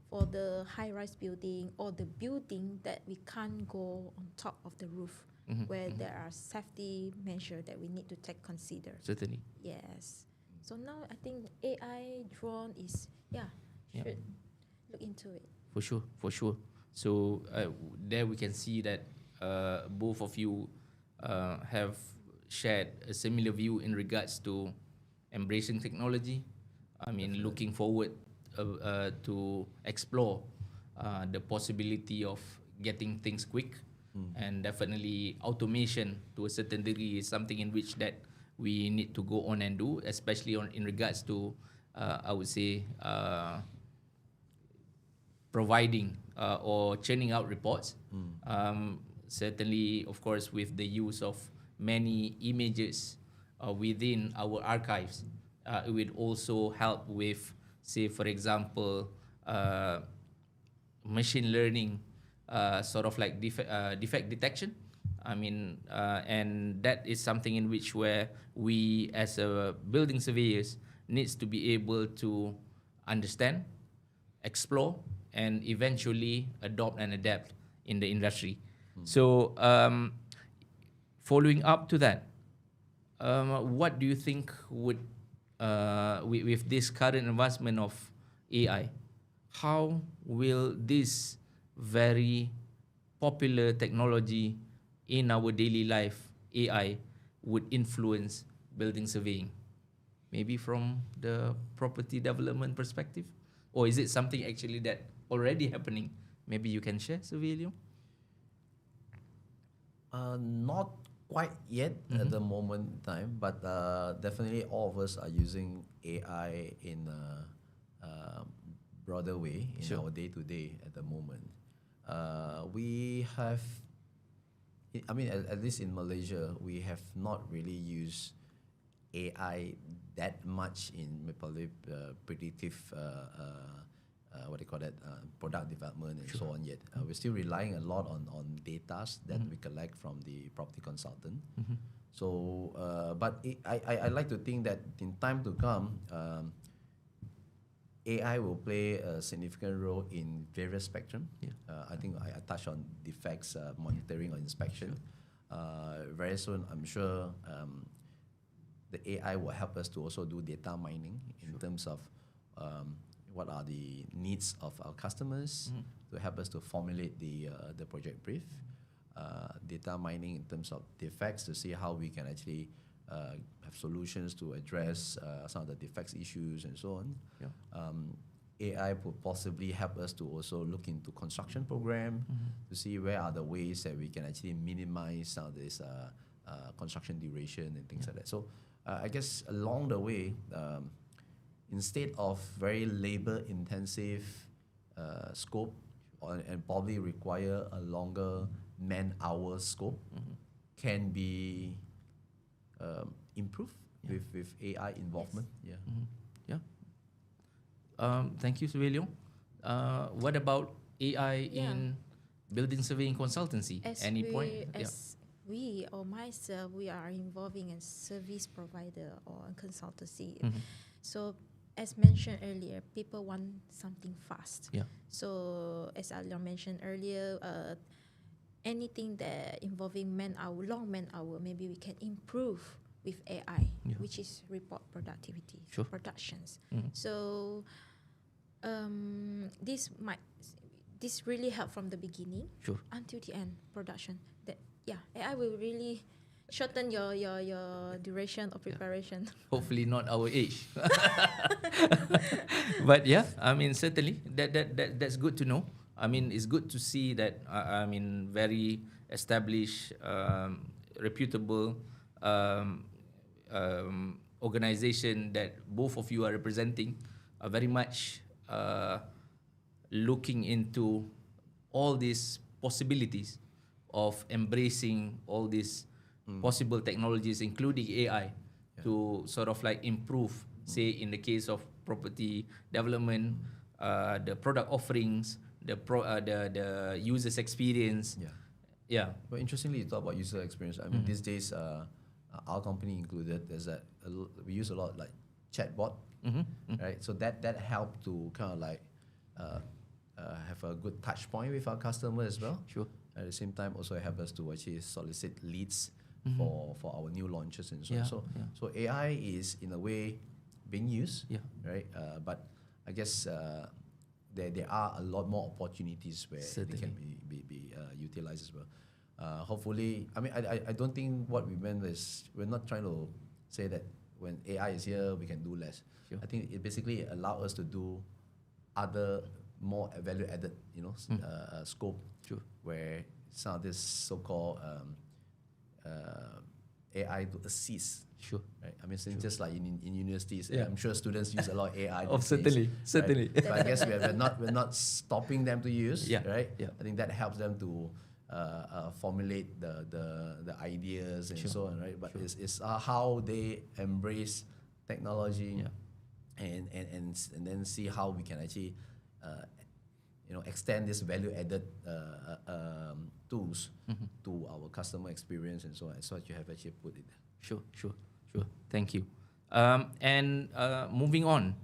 for the high-rise building or the building that we can't go on top of the roof, where there are safety measures that we need to consider. Certainly. Yes. So now I think AI drone is should look into it. For sure. So there we can see that both of you have shared a similar view in regards to embracing technology. I mean, looking forward to explore the possibility of getting things quick, and definitely automation to a certain degree is something in which that we need to go on and do, especially in regards to I would say providing or churning out reports. Certainly, of course, with the use of many images within our archives, it would also help with, say, for example, machine learning, sort of like defect detection. I mean, and that is something in which where we as a building surveyors needs to be able to understand, explore, and eventually adopt and adapt in the industry. So, following up to that, what do you think would, with this current advancement of AI, how will this very popular technology in our daily life, AI, would influence building surveying? Maybe from the property development perspective? Or is it something actually that already happening? Maybe you can share, Surveyor Leong? Not quite yet at the moment in time, but definitely all of us are using AI in a broader way in Sure. our day-to-day at the moment. We have, I mean, at least in Malaysia, we have not really used AI that much in probably predictive, what do you call that, product development and so on yet. We're still relying a lot on data that we collect from the property consultant. So, but I like to think that in time to come, AI will play a significant role in various spectrum. I think I touched on defects monitoring or inspection. Very soon, I'm sure the AI will help us to also do data mining in terms of what are the needs of our customers to help us to formulate the project brief. Data mining in terms of defects to see how we can actually have solutions to address some of the defects issues and so on. AI will possibly help us to also look into construction program to see where are the ways that we can actually minimize some of this construction duration and things like that. So I guess along the way, instead of very labor-intensive scope and probably require a longer man-hour scope, can be improved with AI involvement. Yes. Thank you, Surveyor Leong. What about AI in building surveying consultancy? Any point? As we or myself, we are involving a service provider or a consultancy. So as mentioned earlier, people want something fast. So as Alion mentioned earlier, anything that involving long man hour, maybe we can improve with AI, which is report productivity, productions. So this really help from the beginning until the end production. That AI will really shorten your duration of preparation. Hopefully not our age. But yeah, I mean certainly that's good to know. I mean it's good to see that I mean very established, reputable organization that both of you are representing are very much looking into all these possibilities of embracing all these possible technologies, including AI, to sort of like improve, say in the case of property development, the product offerings, the user's experience. But interestingly, you talk about user experience. I mean, these days, our company included, we use a lot like chatbot, right? So that helped to kind of like have a good touch point with our customer as well. At the same time, also help us to actually solicit leads for our new launches and so on. So AI is in a way being used, right? But I guess there are a lot more opportunities where they can be utilized as well. Hopefully, I mean, I don't think what we meant is we're not trying to say that when AI is here we can do less. I think it basically allows us to do other more value added, scope where some of this so-called AI to assist. Right? I mean, just like in universities, I'm sure students use a lot of AI. Certainly. Right? But I guess we're not stopping them to use, right? I think that helps them to formulate the ideas and so on, right? But it's how they embrace technology and then see how we can actually extend this value-added tools to our customer experience and so on. That's what you have actually put it. Sure. Thank you. And moving on,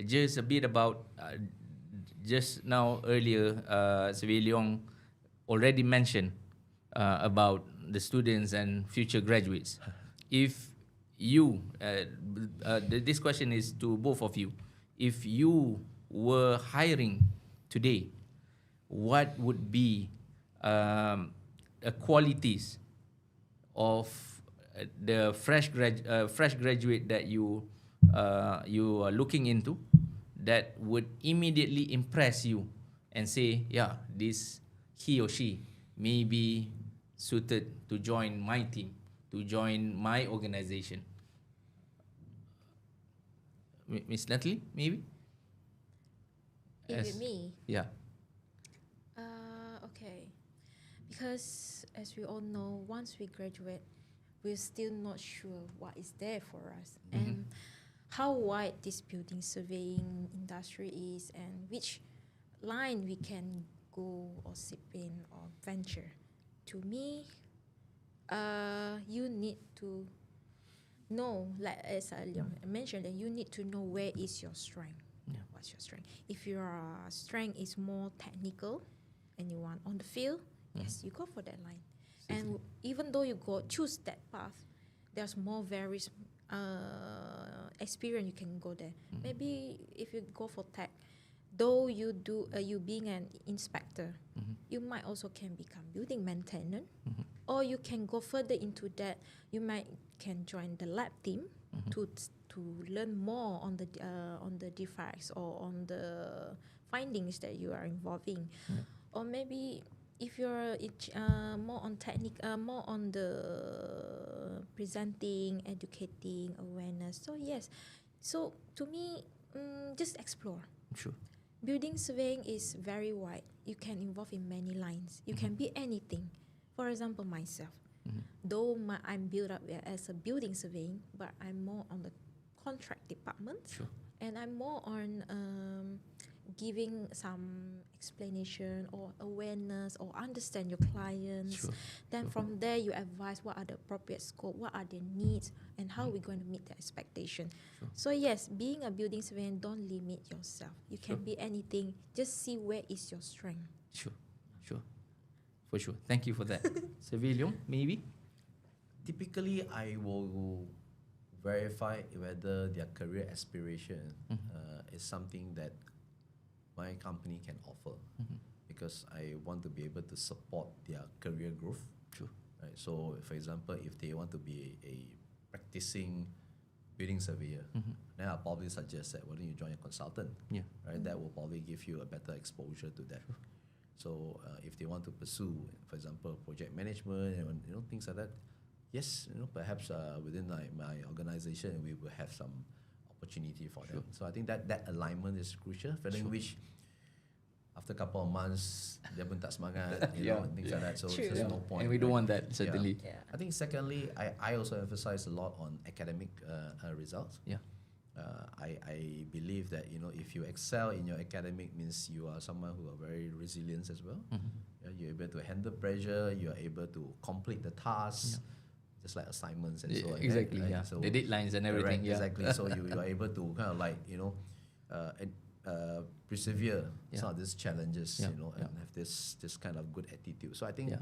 just a bit about just now earlier, Surveyor Leong already mentioned about the students and future graduates. If you, this question is to both of you, if you were hiring today, what would be qualities of the fresh graduate that you are looking into that would immediately impress you and say, yeah, this he or she may be suited to join my team, to join my organization? Miss Natalie, maybe? Is it me? Yeah. Okay. Because as we all know, once we graduate, we're still not sure what is there for us and how wide this building surveying industry is and which line we can go or sip in or venture. To me, you need to know, like as I mentioned, that you need to know where is your strength. Yeah. What's your strength? If your strength is more technical and you want on the field, yes, you go for that line. And even though you choose that path, there's more various experience you can go there. Maybe if you go for tech, though you being an inspector, you might also can become building maintainer, or you can go further into that. You can join the lab team to learn more on the defects or on the findings that you are involving, or maybe if you're more on more on the presenting, educating, awareness. So yes, so to me, just explore. Sure. Building surveying is very wide. You can involve in many lines. You can be anything. For example, myself, though I'm built up as a building surveying, but I'm more on the contract department. Sure. And I'm more on giving some explanation or awareness or understand your clients. Sure. Then from there, you advise what are the appropriate scope, what are their needs, and how we're going to meet their expectation. Sure. So yes, being a building surveyor, don't limit yourself. You can be anything. Just see where is your strength. Sure. For sure. Thank you for that. Survey Leong, maybe? Typically, I will verify whether their career aspiration is something that my company can offer, because I want to be able to support their career growth. Sure. Right. So, for example, if they want to be a practicing building surveyor, then I'll probably suggest that why don't you join a consultant? Yeah. Right. That will probably give you a better exposure to that. Sure. So, if they want to pursue, for example, project management and things like that, yes, perhaps within my organization we will have some opportunity for them. So I think that alignment is crucial. Failing which, after a couple of months, dia pun tak semangat, and things like that. So there's no point. And we don't want that, certainly. Yeah. I think secondly, I also emphasize a lot on academic results. Yeah. I believe that if you excel in your academic, means you are someone who are very resilient as well. You're able to handle pressure. You are able to complete the tasks. Just like assignments and so on. Exactly, right? yeah. So The deadlines and everything. Correct, exactly. So you are able to kind of like, persevere some of these challenges, and have this kind of good attitude. So I think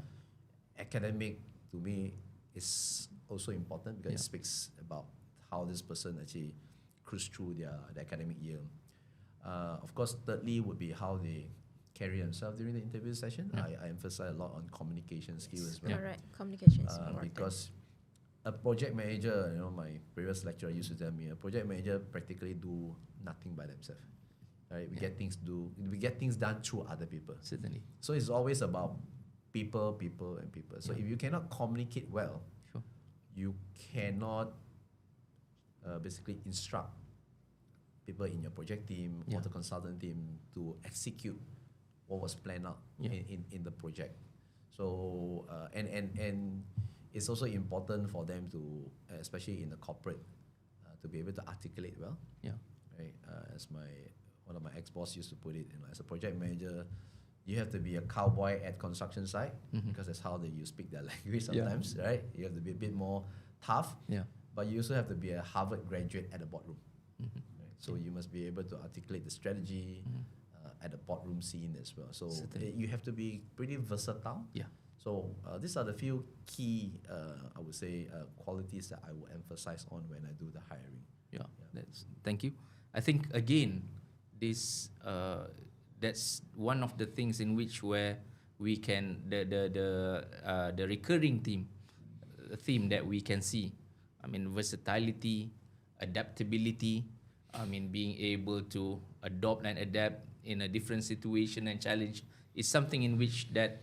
academic, to me, is also important because it speaks about how this person actually cruise through their academic year. Of course, thirdly would be how they carry themselves during the interview session. I emphasize a lot on communication skills as well. Correct. Communication is important. Because a project manager, my previous lecturer used to tell me, a project manager practically do nothing by themselves. Right? We get things done through other people. Certainly. So it's always about people. So if you cannot communicate well, you cannot basically instruct people in your project team or the consultant team to execute what was planned out in the project. So and it's also important for them to, especially in the corporate, to be able to articulate well. Yeah. Right. As one of my ex-boss used to put it, as a project manager, you have to be a cowboy at construction site because that's how you speak their language sometimes, right? You have to be a bit more tough. Yeah. But you also have to be a Harvard graduate at the boardroom. Right? So you must be able to articulate the strategy at the boardroom scene as well. So you have to be pretty versatile. Yeah. So these are the few key, I would say, qualities that I will emphasize on when I do the hiring. Thank you. I think again, this that's one of the things in which where we can the recurring theme that we can see. I mean, versatility, adaptability. I mean, being able to adopt and adapt in a different situation and challenge is something in which that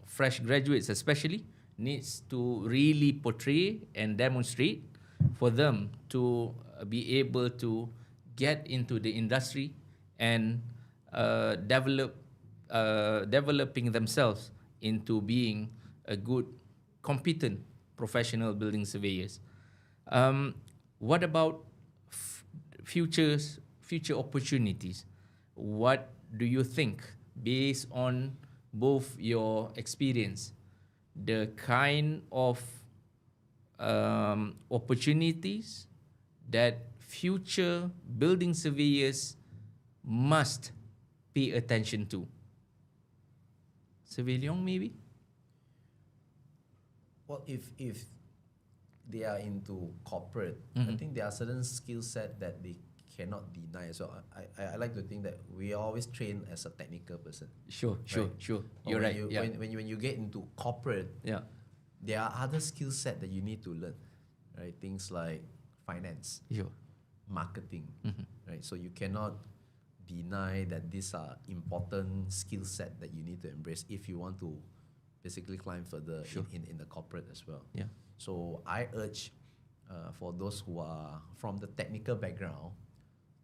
fresh graduates especially needs to really portray and demonstrate for them to be able to get into the industry and developing themselves into being a good, competent professional building surveyors. What about future opportunities? What do you think, based on both your experience, the kind of opportunities that future building surveyors must pay attention to? Survey Leong, maybe? Well, if they are into corporate, I think there are certain skill set that they cannot deny. So I like to think that we are always trained as a technical person. Sure. But You're when right. When you get into corporate, there are other skill set that you need to learn, right? Things like finance, Sure. marketing, right? So you cannot deny that these are important skill set that you need to embrace if you want to basically climb further in the corporate as well. Yeah. So I urge for those who are from the technical background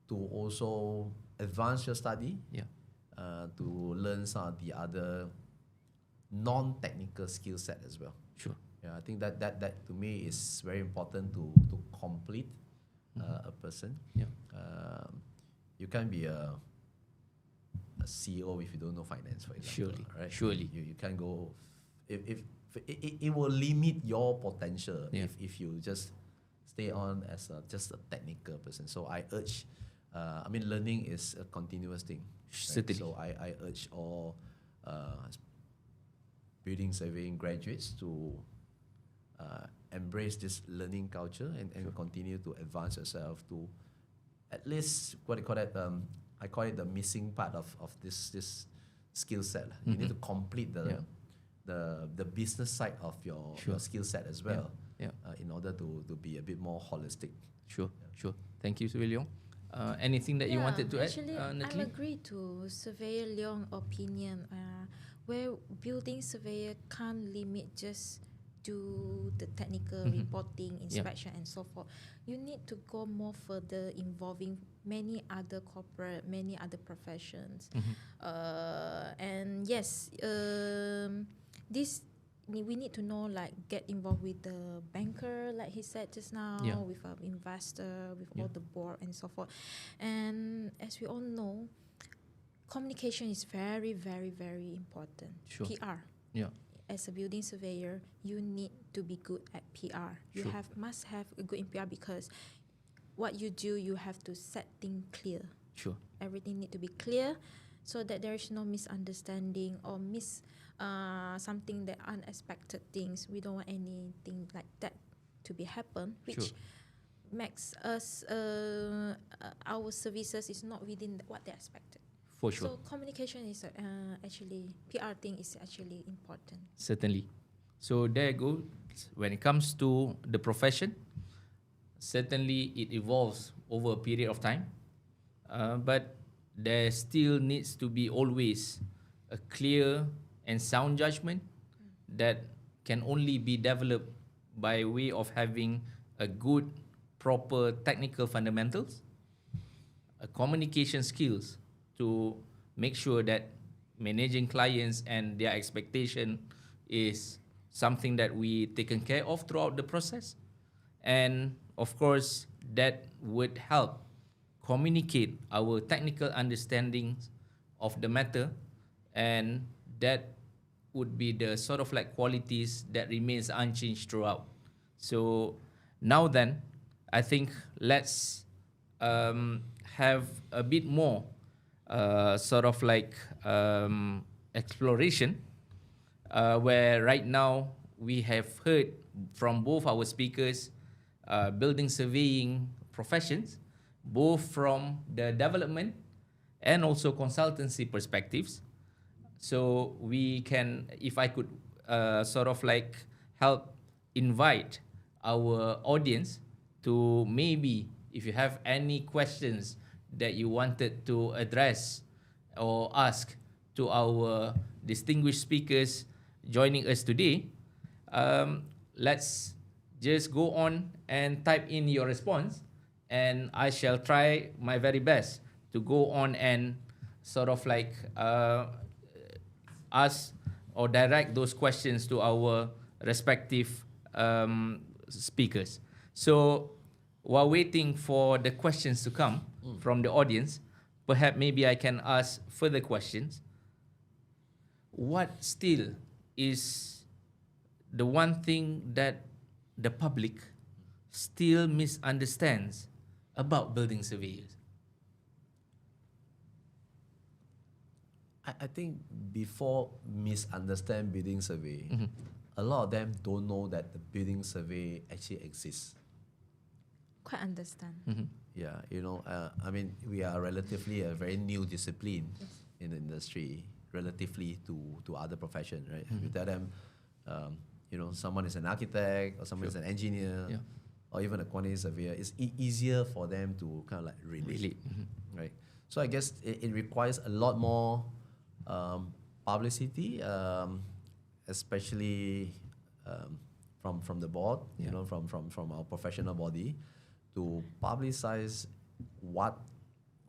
to also advance your study, to learn some of the other non-technical skill set as well. Sure. Yeah, I think that to me is very important to complete a person. Yeah. You can't be a CEO if you don't know finance, for example. Surely. You can't go if it will limit your potential if you just stay on as just a technical person. So I urge, I mean, learning is a continuous thing. Right? So I urge all building surveying graduates to embrace this learning culture and continue to advance yourself to at least what I call it. I call it the missing part of this skill set. You need to complete the business side of your skill set as well, in order to be a bit more holistic. Sure. Thank you, Survey Leong. Anything that you wanted to actually, add, I Natalie? agree to Surveyor Leong's opinion, where building surveyor can't limit just do the technical reporting, inspection, and so forth. You need to go more further, involving many other corporate, many other professions. And yes, this we need to know, like, get involved with the banker, like he said just now, with an investor, with all the board and so forth. And as we all know, communication is very, very, very important. Sure. PR. Yeah. As a building surveyor, you need to be good at PR. You must have a good in PR, because what you do, you have to set things clear. Sure. Everything need to be clear, so that there is no misunderstanding or something that unexpected things. We don't want anything like that to be happen, which makes us our services is not within what they expected. For sure. So communication is actually, PR thing is actually important. Certainly. So there you go. When it comes to the profession, certainly it evolves over a period of time, but there still needs to be always a clear and sound judgment that can only be developed by way of having a good, proper technical fundamentals, communication skills to make sure that managing clients and their expectation is something that we taken care of throughout the process. And of course, that would help communicate our technical understandings of the matter, and that would be the sort of like qualities that remains unchanged throughout. So now then, I think let's have a bit more sort of like exploration, where right now we have heard from both our speakers building surveying professions, both from the development and also consultancy perspectives. So we can, if I could sort of like help invite our audience to maybe, if you have any questions that you wanted to address or ask to our distinguished speakers joining us today, let's just go on and type in your response, and I shall try my very best to go on and sort of like ask or direct those questions to our respective speakers. So while waiting for the questions to come from the audience, perhaps maybe I can ask further questions. What still is the one thing that the public still misunderstands about building surveyors? I think before misunderstand building survey, a lot of them don't know that the building survey actually exists. Quite understand. Yeah, you know, I mean, we are relatively a very new discipline in the industry, relatively to other professions, right? You tell them, you know, someone is an architect or someone is an engineer, or even a quantity surveyor. It's easier for them to kind of like relate, right? So I guess it requires a lot more publicity, especially from the board, you know, from our professional body, to publicize what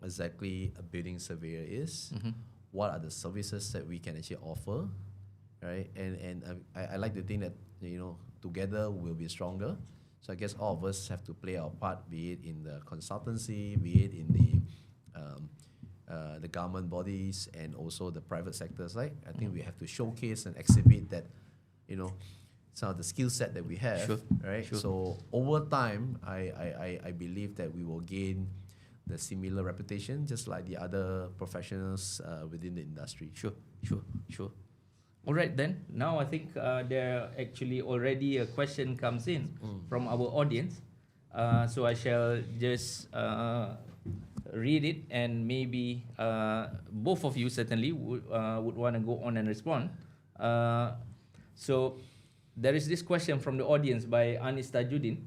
exactly a building surveyor is, what are the services that we can actually offer, right? And I like to think that, you know, together we'll be stronger. So I guess all of us have to play our part, be it in the consultancy, be it in the government bodies and also the private sectors. Right? I think we have to showcase and exhibit that, you know, some of the skill set that we have, right? So over time, I believe that we will gain the similar reputation, just like the other professionals within the industry. Sure. All right then. Now I think there actually already a question comes in from our audience. So I shall just read it, and maybe both of you certainly would want to go on and respond. So there is this question from the audience by Aniza Tajuddin,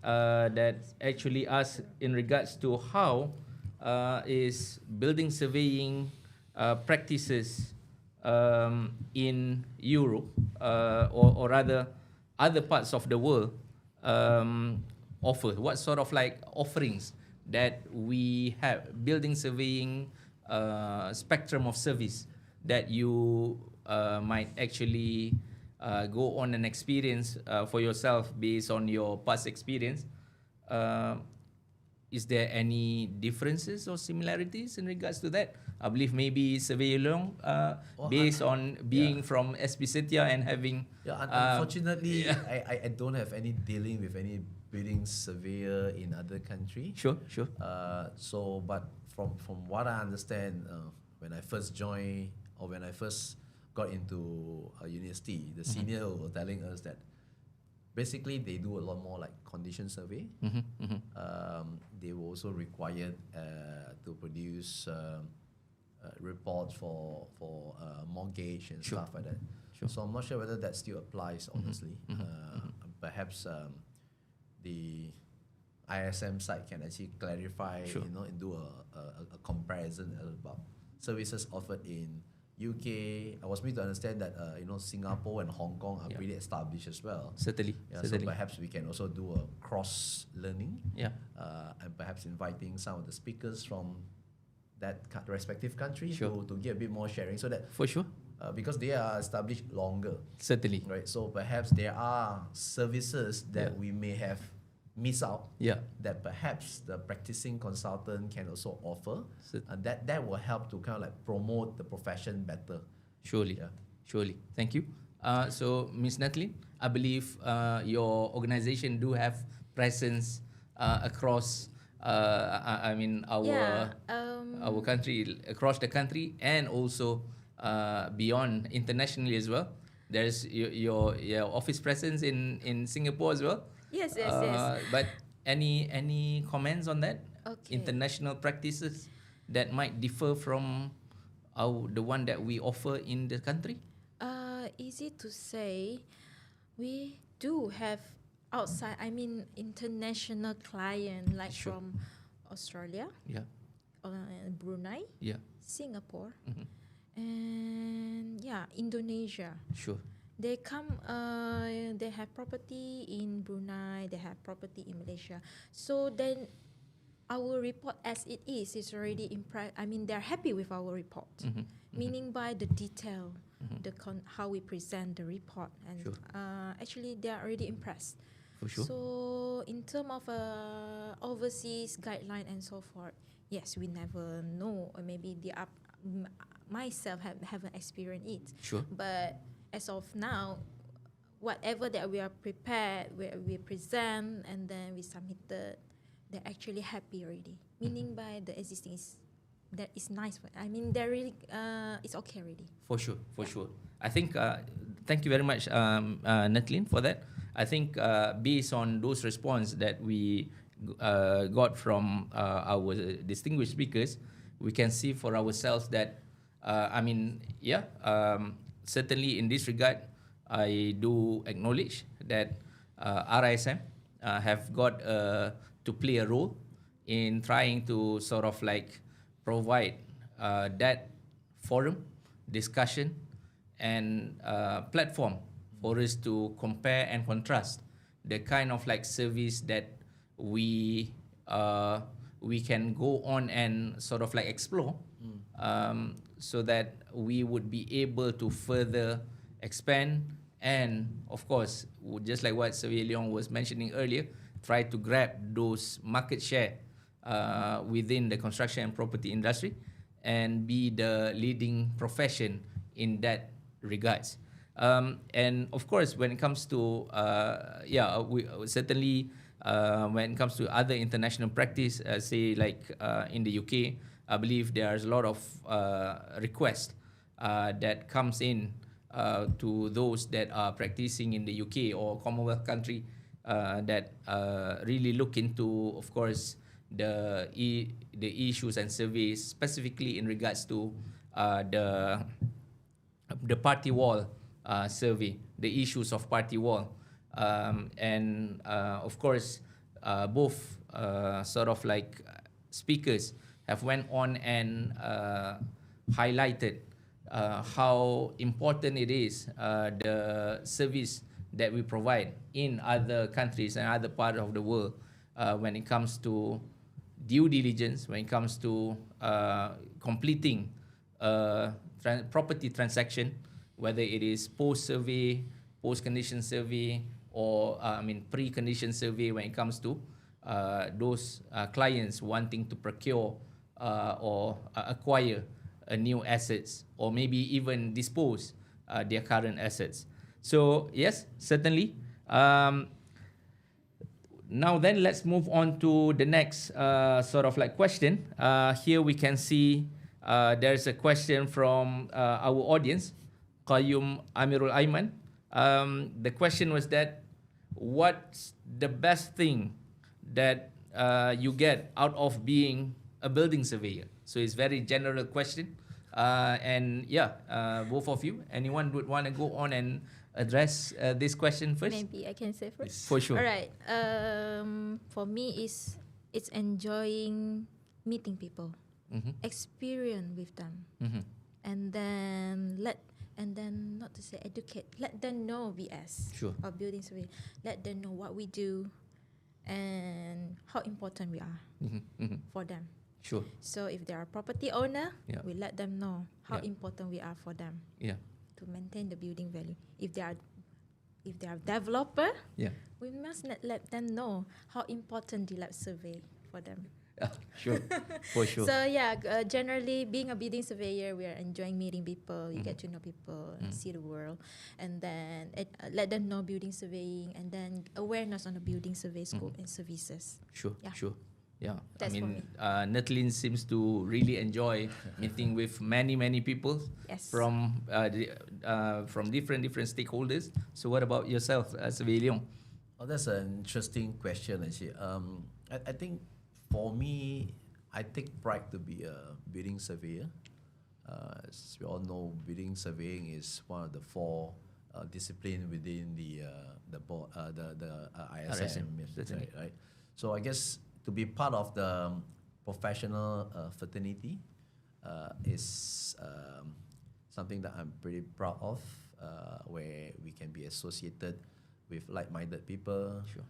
that actually asks in regards to how is building surveying practices in Europe or rather other parts of the world offer. What sort of like offerings that we have, building surveying spectrum of service that you might actually go on and experience for yourself based on your past experience. Is there any differences or similarities in regards to that? I believe maybe Surveyor Leong, based on being from SB Setia and having... unfortunately, I don't have any dealing with any building surveyor in other country. Sure. So, but from what I understand, when I first joined or when I first got into a university, the senior were telling us that basically they do a lot more like condition survey. They were also required to produce reports for mortgage and stuff like that. So I'm not sure whether that still applies, honestly. Perhaps the ISM side can actually clarify, you know, and do a comparison about services offered in UK. I was made to understand that you know, Singapore and Hong Kong are pretty established as well. Certainly. So perhaps we can also do a cross learning. And perhaps inviting some of the speakers from that respective country to get a bit more sharing, so that for sure. Because they are established longer. Certainly. Right. So perhaps there are services that we may have missed out. That perhaps the practicing consultant can also offer. And that will help to kind of like promote the profession better. Surely. Thank you. So Ms. Natalie, I believe your organization do have presence across I mean our country, across the country, and also beyond internationally as well. There's your office presence in Singapore as well. Yes. But any comments on that? Okay. International practices that might differ from the one that we offer in the country? Easy to say. We do have outside, I mean, international client like Sure. from Australia, Yeah. Brunei, Yeah. Singapore, Mhm. and yeah, Indonesia. Sure. They come. They have property in Brunei. They have property in Malaysia. So then, our report as it is already impressed. I mean, they're happy with our report, Mhm. meaning by the detail, Mhm. how we present the report, and Sure. actually they are already impressed. For sure. So in terms of overseas guideline and so forth, yes, we never know, or maybe myself haven't experienced it. Sure. But as of now, whatever that we are prepared, we present and then we submitted, they're actually happy already. Meaning by the existing that is nice. I mean, they're really it's okay already. For sure, for sure. I think, thank you very much, Natlin, for that. I think based on those response that we got from our distinguished speakers, we can see for ourselves that, certainly in this regard, I do acknowledge that RISM have got to play a role in trying to sort of like provide that forum, discussion, and platform for us to compare and contrast the kind of like service that we can go on and sort of like explore, so that we would be able to further expand and, of course, just like what Surveyor Leong was mentioning earlier, try to grab those market share within the construction and property industry and be the leading profession in that regards. And of course, when it comes to we certainly when it comes to other international practice, say like in the UK, I believe there's a lot of requests that comes in to those that are practicing in the UK or Commonwealth country that really look into, of course, the issues and surveys specifically in regards to the party wall survey, the issues of party wall, and of course both sort of like speakers have went on and highlighted how important it is, the service that we provide in other countries and other parts of the world when it comes to due diligence, when it comes to completing property transaction, whether it is post-survey, post-condition survey, or pre-condition survey when it comes to those clients wanting to procure or acquire new assets, or maybe even dispose their current assets. So yes, certainly. Now then, let's move on to the next sort of like question. Here we can see there's a question from our audience, Qayyum Amirul Aiman. The question was that, what's the best thing that you get out of being a building surveyor? So it's very general question. Both of you, anyone would want to go on and address this question first? Maybe I can say first. For sure. All right. For me, it's enjoying meeting people, experience with them, and then not to say educate, let them know BS Sure. or building survey, let them know what we do and how important we are for them. Sure. So if they are property owner, Yeah. we let them know how Yeah. important we are for them Yeah. to maintain the building value. If they are developer, Yeah. we must let them know how important the lab survey for them. Sure. For sure. So generally being a building surveyor, we are enjoying meeting people. You get to know people, and see the world, and then let them know building surveying, and then awareness on the building survey scope and services. Sure. Yeah. Sure. Yeah, That's for me. Natlin seems to really enjoy meeting with many people Yes. from different stakeholders. So what about yourself, Surveyor Leong? Oh, that's an interesting question, actually. I think for me, I take pride to be a building surveyor. As we all know, building surveying is one of the four discipline within the ISM, certainly. right? So I guess to be part of the professional fraternity is something that I'm pretty proud of, where we can be associated with like-minded people. Sure.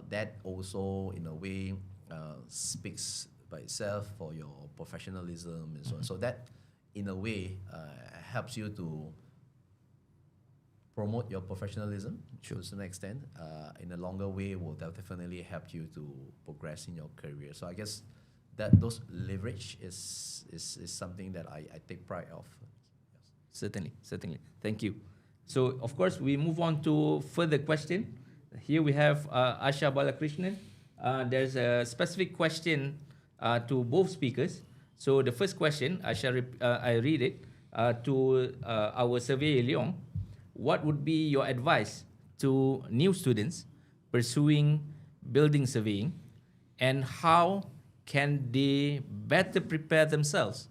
That also, in a way, speaks by itself for your professionalism and so on. So that, in a way, helps you to promote your professionalism to a certain extent. In a longer way, will definitely help you to progress in your career. So I guess that those leverage is something that I take pride of. Certainly. Thank you. So, of course, we move on to further question. Here we have Asha Balakrishnan. There's a specific question to both speakers. So, the first question, I read it to our surveyor Leong. What would be your advice to new students pursuing building surveying, and how can they better prepare themselves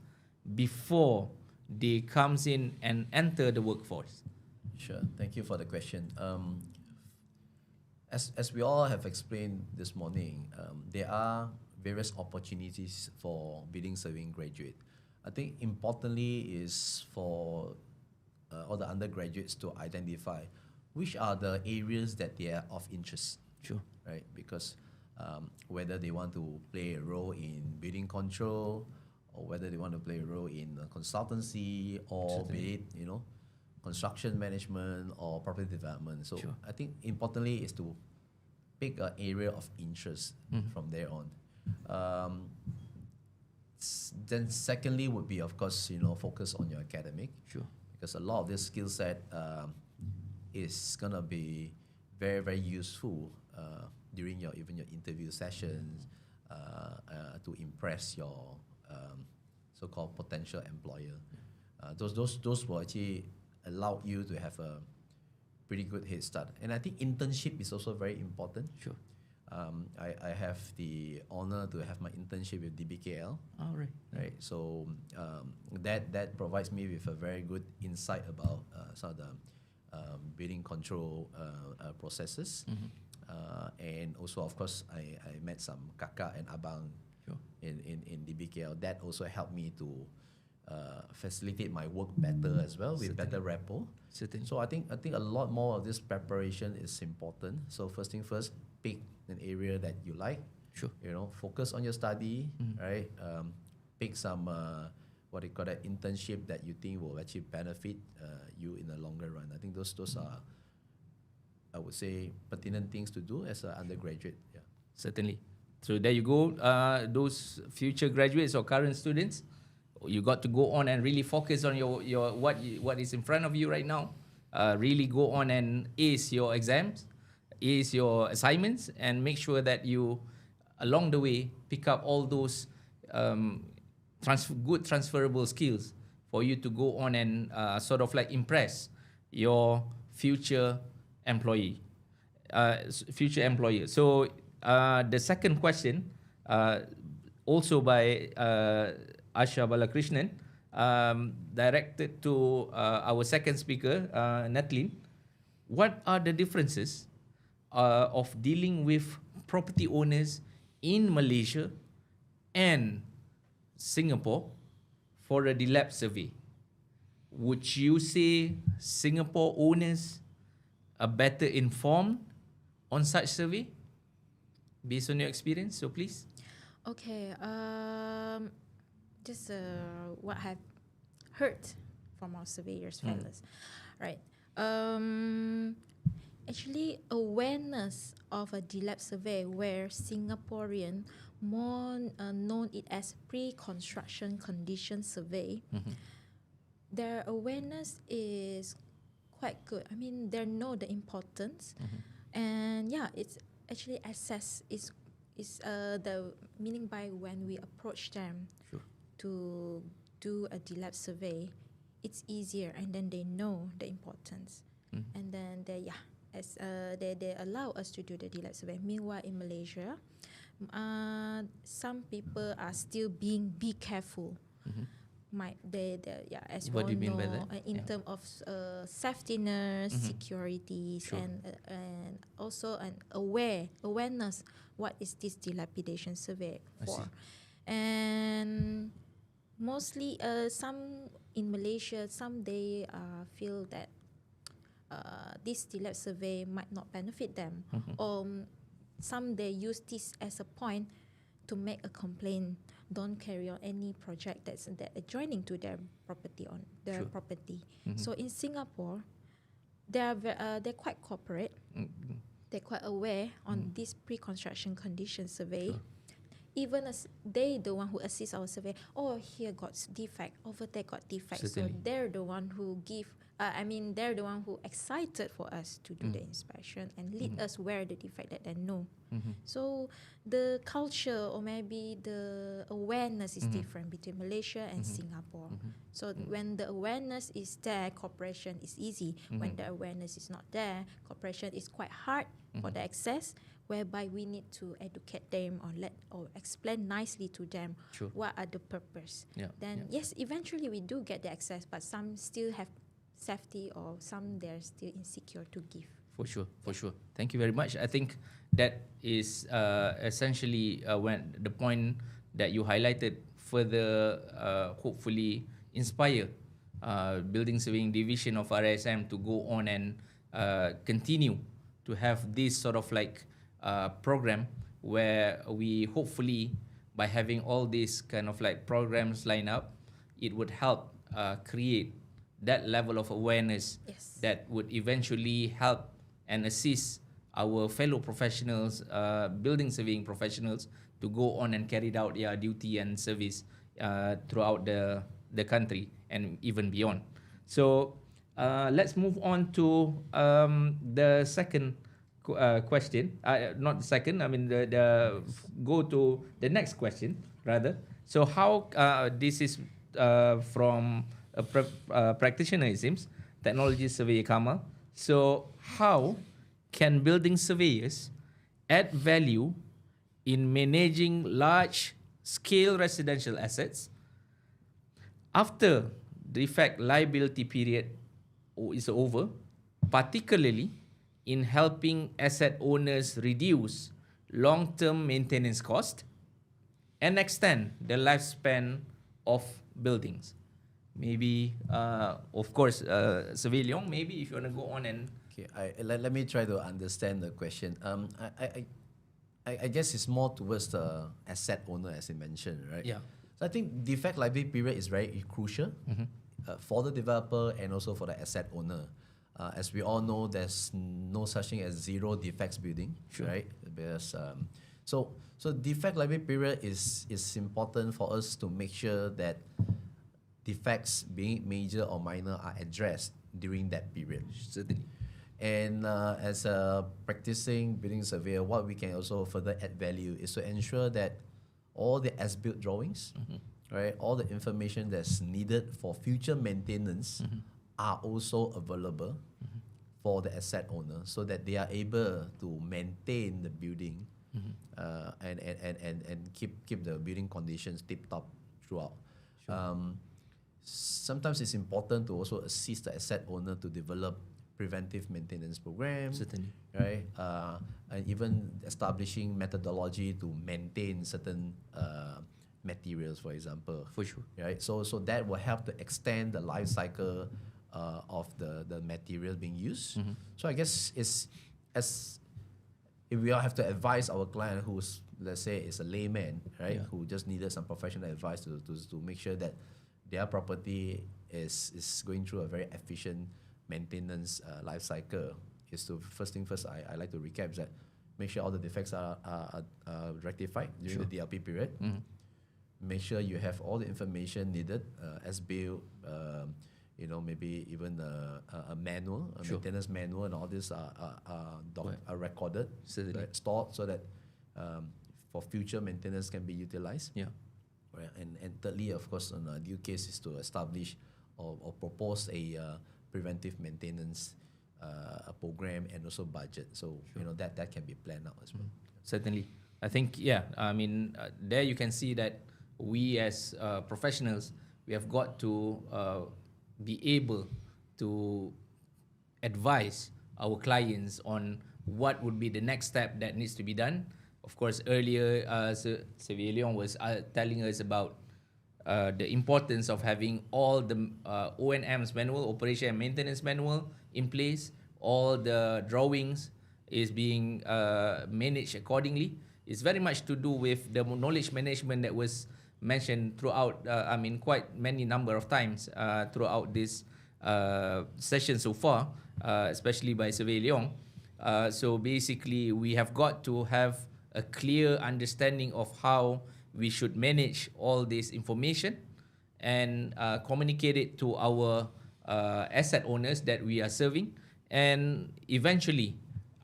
before they comes in and enter the workforce? Sure. Thank you for the question. As we all have explained this morning, there are various opportunities for building surveying graduate. I think importantly is for all the undergraduates to identify which are the areas that they are of interest. Sure. Right? Because whether they want to play a role in building control, or whether they want to play a role in consultancy, or be it, construction management or property development. So Sure. I think importantly is to pick an area of interest from there on. Then secondly would be, of course, focus on your academic. Sure. Because a lot of this skill set is gonna be very, very useful during your interview sessions to impress your so-called potential employer. Those will actually allow you to have a pretty good head start. And I think internship is also very important. Sure. I have the honor to have my internship with DBKL. All right. Right. So that provides me with a very good insight about some of the building control processes. And also, of course, I met some kakak and abang in DBKL. That also helped me to facilitate my work better as well, with better rapport. So I think a lot more of this preparation is important. So first thing first, pick an area that you like. Sure. Focus on your study, right? Pick some what they call that internship that you think will actually benefit you in the longer run. I think those are, I would say, pertinent things to do as an undergraduate. Yeah. Certainly. So there you go. Those future graduates or current students, you got to go on and really focus on your what is in front of you right now. Really go on and ace your exams, ace your assignments, and make sure that you, along the way, pick up all those good transferable skills for you to go on and sort of like impress your future employer. So the second question, also by Asha Balakrishnan, directed to our second speaker, Natlin. What are the differences of dealing with property owners in Malaysia and Singapore for a DEFECTS survey? Would you say Singapore owners are better informed on such survey based on your experience? So please. Okay. Just what I've heard from our surveyors fellows, right? Actually, awareness of a DEFECTS survey, where Singaporean more known it as pre-construction condition survey, their awareness is quite good. I mean, they know the importance, and yeah, it's actually assess is the meaning by when we approach them to do a DEFECTS survey, it's easier, and then they know the importance, and then they allow us to do the DLAB survey. Meanwhile, in Malaysia, some people are still be careful. As we What all do you mean by know, that? in terms of safetyness, securities, Sure. and also an awareness. What is this dilapidation survey I for? see. And mostly, some in Malaysia, some they feel that this DLAB survey might not benefit them, or some they use this as a point to make a complaint. Don't carry on any project that adjoining to their property on their Sure. property. So in Singapore, they're quite corporate. They're quite aware on this pre-construction condition survey. Sure. Even as they the one who assist our survey. Oh, here got defect, over there got defect. Certainly. So they're the one who give. They're the one who excited for us to do the inspection and lead us where the defect that they know. So the culture or maybe the awareness is different between Malaysia and Singapore. So when the awareness is there, cooperation is easy. When the awareness is not there, cooperation is quite hard for the access, whereby we need to educate them or explain nicely to them Sure. what are the purpose. Yeah, Then yes, eventually we do get the access, but some still have safety or some they're still insecure to give. For sure. Thank you very much. I think that is essentially when the point that you highlighted further hopefully inspire Building Surveying Division of RISM to go on and continue to have this sort of like program where we hopefully by having all these kind of like programs line up, it would help create that level of awareness Yes. that would eventually help and assist our fellow professionals, building surveying professionals, to go on and carry out their duty and service throughout the country and even beyond. So let's move on to the second question. Not the second, I mean go to the next question rather. So how this is from a practitioner, it seems, technology surveyor Kamal. So how can building surveyors add value in managing large scale residential assets after the defect liability period is over, particularly in helping asset owners reduce long-term maintenance cost and extend the lifespan of buildings? Maybe, of course, Survey Leong, maybe if you want to go on and... Okay, let me try to understand the question. I guess it's more towards the asset owner, as you mentioned, right? Yeah. So I think defect liability period is very crucial for the developer and also for the asset owner. As we all know, there's no such thing as zero defects building, Sure. right? Because, so defect liability period is important for us to make sure that defects, being it major or minor, are addressed during that period. Certainly. And as a practicing building surveyor, what we can also further add value is to ensure that all the as-built drawings, right, all the information that's needed for future maintenance are also available for the asset owner, so that they are able to maintain the building and keep the building conditions tip-top throughout. Sometimes it's important to also assist the asset owner to develop preventive maintenance programs, Certainly. right? And even establishing methodology to maintain certain materials, for example. For sure. Right? So that will help to extend the life cycle of the material being used. So I guess it's as if we all have to advise our client who's, let's say, is a layman, right? Yeah. Who just needed some professional advice to make sure that their property is going through a very efficient maintenance life cycle, is to first thing first, I like to recap that make sure all the defects are rectified during Sure. the DLP period. Make sure you have all the information needed as built, maybe even a manual, a Sure. maintenance manual, and all this are recorded, Certainly. right, stored, so that for future maintenance can be utilized. Yeah. Right. And thirdly, of course, on a due case is to establish or propose a preventive maintenance a program and also budget. So that can be planned out as well. Certainly. I think, yeah, I mean, there you can see that we as professionals, we have got to be able to advise our clients on what would be the next step that needs to be done. Of course, earlier, Surveyor Leong was telling us about the importance of having all the O&M's manual, operation and maintenance manual in place. All the drawings is being managed accordingly. It's very much to do with the knowledge management that was mentioned throughout, quite many number of times throughout this session so far, especially by Surveyor Leong. So basically, we have got to have a clear understanding of how we should manage all this information and communicate it to our asset owners that we are serving. And eventually,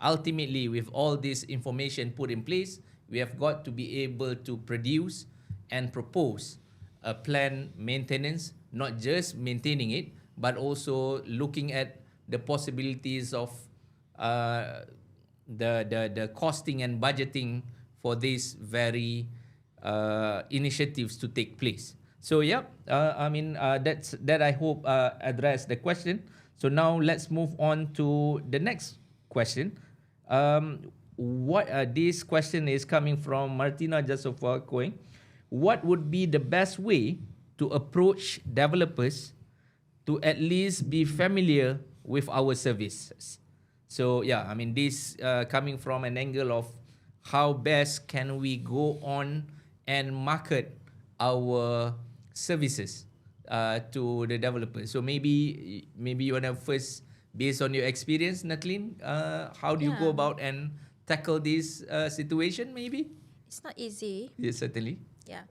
ultimately, with all this information put in place, we have got to be able to produce and propose a planned maintenance, not just maintaining it, but also looking at the possibilities of the costing and budgeting for these very initiatives to take place. So that I hope address the question. So now let's move on to the next question. This question is coming from Martina Jasova Koeng. What would be the best way to approach developers to at least be familiar with our services? So this coming from an angle of how best can we go on and market our services to the developers. So maybe you want to first, based on your experience, Natlin, how do you go about and tackle this situation? Maybe It's not easy. yes, certainly. Yeah.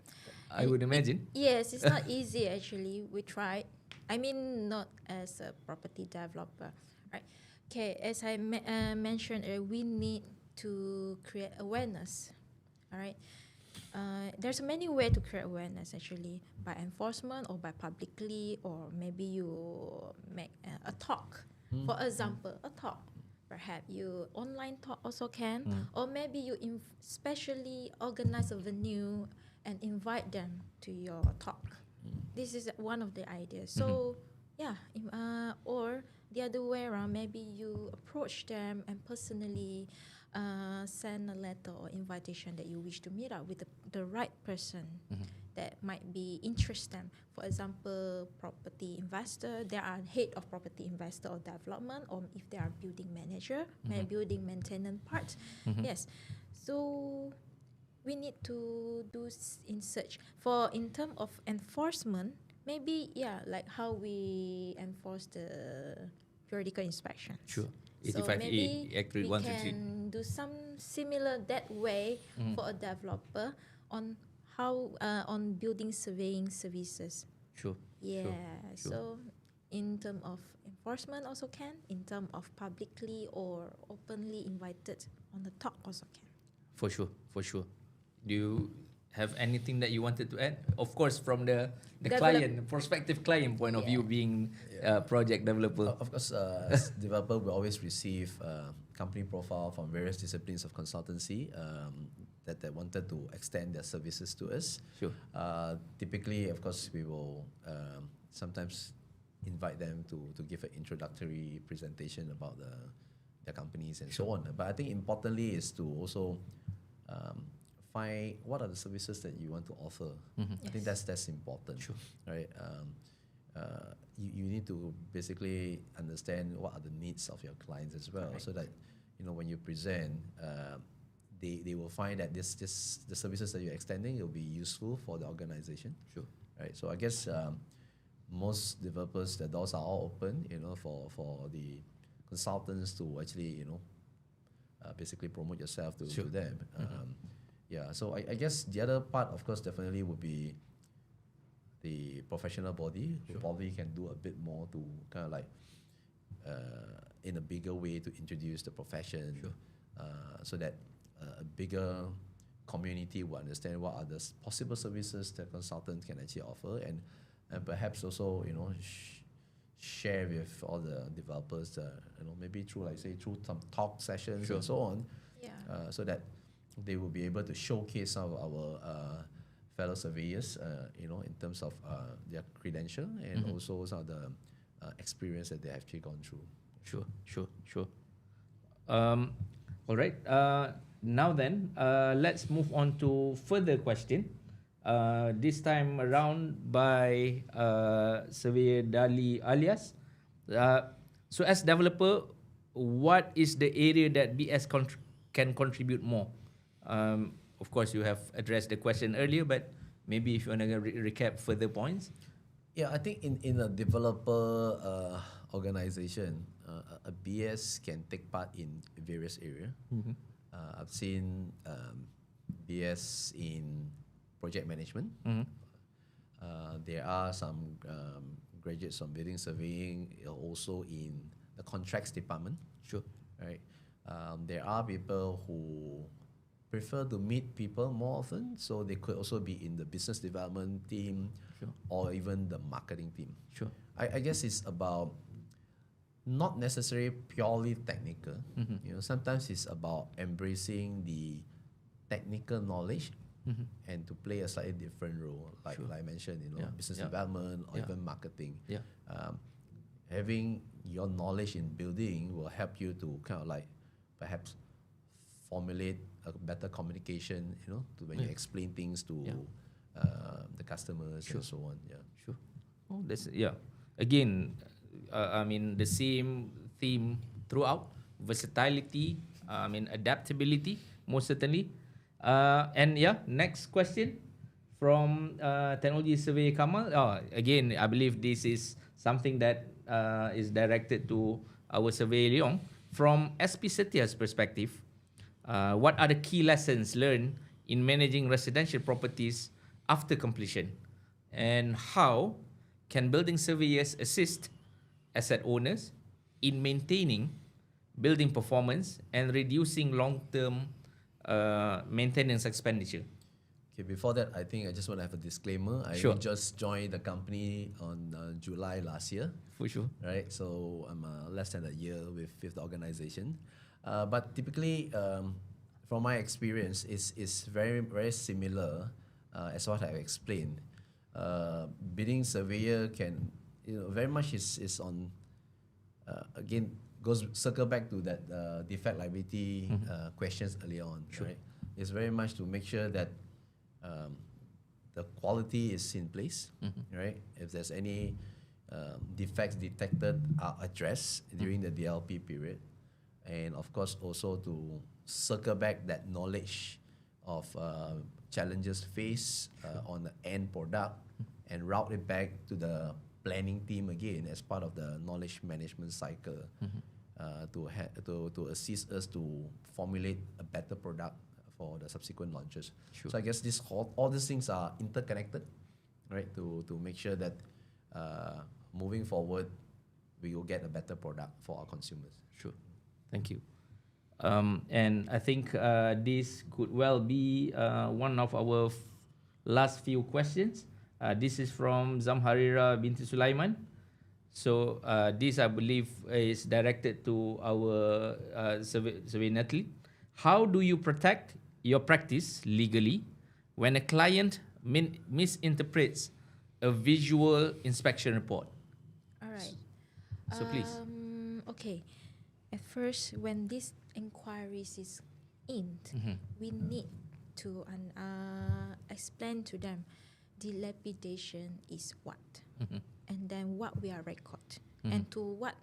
I would imagine. Yes, it's not easy actually. We tried. I mean, not as a property developer, right? Okay, as I mentioned, we need to create awareness. All right. There's many ways to create awareness actually, by enforcement or by publicly, or maybe you make a talk. For example, a talk. Perhaps you online talk also can, or maybe you specially organize a venue and invite them to your talk. This is one of the ideas. So or the other way around, maybe you approach them and personally send a letter or invitation that you wish to meet up with the right person that might be interested. For example, property investor, they are head of property investor or development, or if they are building manager, building maintenance part. Yes. So we need to do in search. In terms of enforcement, maybe like how we enforce the periodical inspection. Sure. So 85A, maybe Act we 133. can do some similar that way for a developer on how on building surveying services. Sure. Yeah. Sure. So in terms of enforcement also can, in terms of publicly or openly invited on the talk also can. For sure. Do you have anything that you wanted to add? Of course, from the client, prospective client point of view, being a project developer. Of course, as developer, we always receive company profile from various disciplines of consultancy that wanted to extend their services to us. Sure. Typically, of course, we will sometimes invite them to give an introductory presentation about their companies and so on. But I think importantly is to also find what are the services that you want to offer. I think that's important. Sure. Right. You need to basically understand what are the needs of your clients as well, so that when you present, they will find that the services that you're extending will be useful for the organization. Sure. Right. So I guess most developers, the doors are all open, for the consultants to actually, basically promote yourself to them. So I guess the other part, of course, definitely would be the professional body, who probably can do a bit more to kind of like, in a bigger way, to introduce the profession, so that a bigger community will understand what are the possible services that consultants can actually offer, and perhaps also, share with all the developers, maybe through through some talk sessions Sure. and so on, Yeah. so that they will be able to showcase some of our fellow surveyors, in terms of their credential and also some of the experience that they have actually gone through. Sure. All right. Now then, let's move on to further question. This time around by Surveyor Dali alias. So as developer, what is the area that BS can contribute more? Of course, you have addressed the question earlier, but maybe if you want to recap further points. Yeah, I think in a developer organization, a BS can take part in various areas. I've seen BS in project management. There are some graduates from building surveying also in the contracts department. Sure. Right. There are people who prefer to meet people more often, so they could also be in the business development team. Sure. Or even the marketing team. Sure. I guess it's about not necessarily purely technical. Sometimes it's about embracing the technical knowledge and to play a slightly different role, like I mentioned, Yeah. business Yeah. development or Yeah. even marketing. Yeah. Having your knowledge in building will help you to kind of perhaps formulate a better communication, to when you explain things to the customers and so on. Yeah. Sure. Oh, Again, I mean the same theme throughout: versatility. Adaptability, most certainly. Next question from Technology Survey Kamal. Again, I believe this is something that is directed to our surveyor Leong. From SP Setia's perspective, what are the key lessons learned in managing residential properties after completion, and how can building surveyors assist asset owners in maintaining building performance and reducing long-term maintenance expenditure? Okay, before that, I think I just want to have a disclaimer. I Sure. just joined the company on July last year, For sure. right? So I'm less than a year with the organization. But typically, from my experience, is very, very similar as what I've explained. Bidding surveyor can, very much is on, again, circle back to that defect liability questions earlier on, right? It's very much to make sure that the quality is in place, right? If there's any defects detected, are addressed during the DLP period. And of course, also to circle back that knowledge of challenges faced on the end product and route it back to the planning team again as part of the knowledge management cycle to assist us to formulate a better product for the subsequent launches. Sure. So I guess all these things are interconnected, right? To make sure that moving forward, we will get a better product for our consumers. Sure. Thank you. And I think this could well be one of our last few questions. This is from Zamharira binti Sulaiman. So this, I believe, is directed to our survey Natalie. How do you protect your practice legally when a client misinterprets a visual inspection report? All right. So please. Okay. At first, when this inquiries is in, we need to explain to them dilapidation is what, and then what we are record, and to what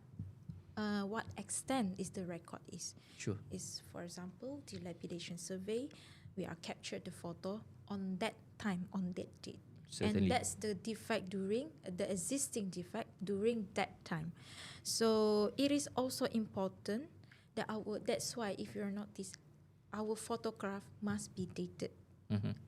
extent is the record is. Sure. Is, for example, dilapidation survey, we are captured the photo on that time, on that date. Certainly. And that's the defect during the existing defect during that time. So it is also important that that's why if you're not this, our photograph must be dated,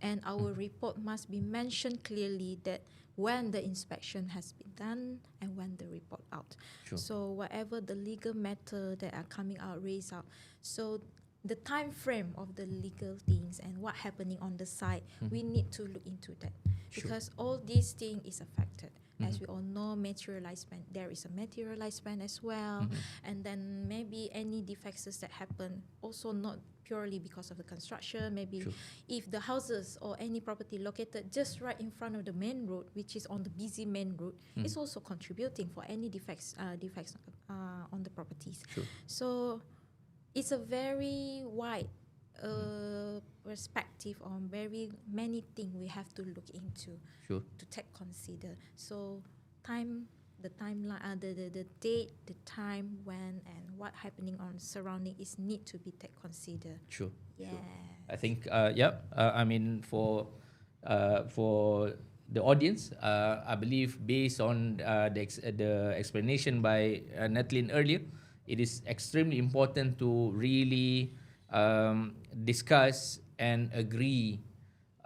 and our report must be mentioned clearly that when the inspection has been done and when the report out. Sure. So whatever the legal matter that are coming out, raised out, so the time frame of the legal things and what happening on the site, we need to look into that. Sure. Because all these things is affected. As we all know, materialized spend, there is a materialized spend as well. And then maybe any defects that happen, also not purely because of the construction, maybe Sure. if the houses or any property located just right in front of the main road, which is on the busy main road, is also contributing for any defects on the properties. Sure. So it's a very wide perspective on very many things we have to look into Sure. to take consider. So the timeline, the date, the time when and what happening on surrounding is need to be take consider. Sure. Yeah. I think, I mean, for the audience, I believe based on the explanation by Nathalie earlier, it is extremely important to really discuss and agree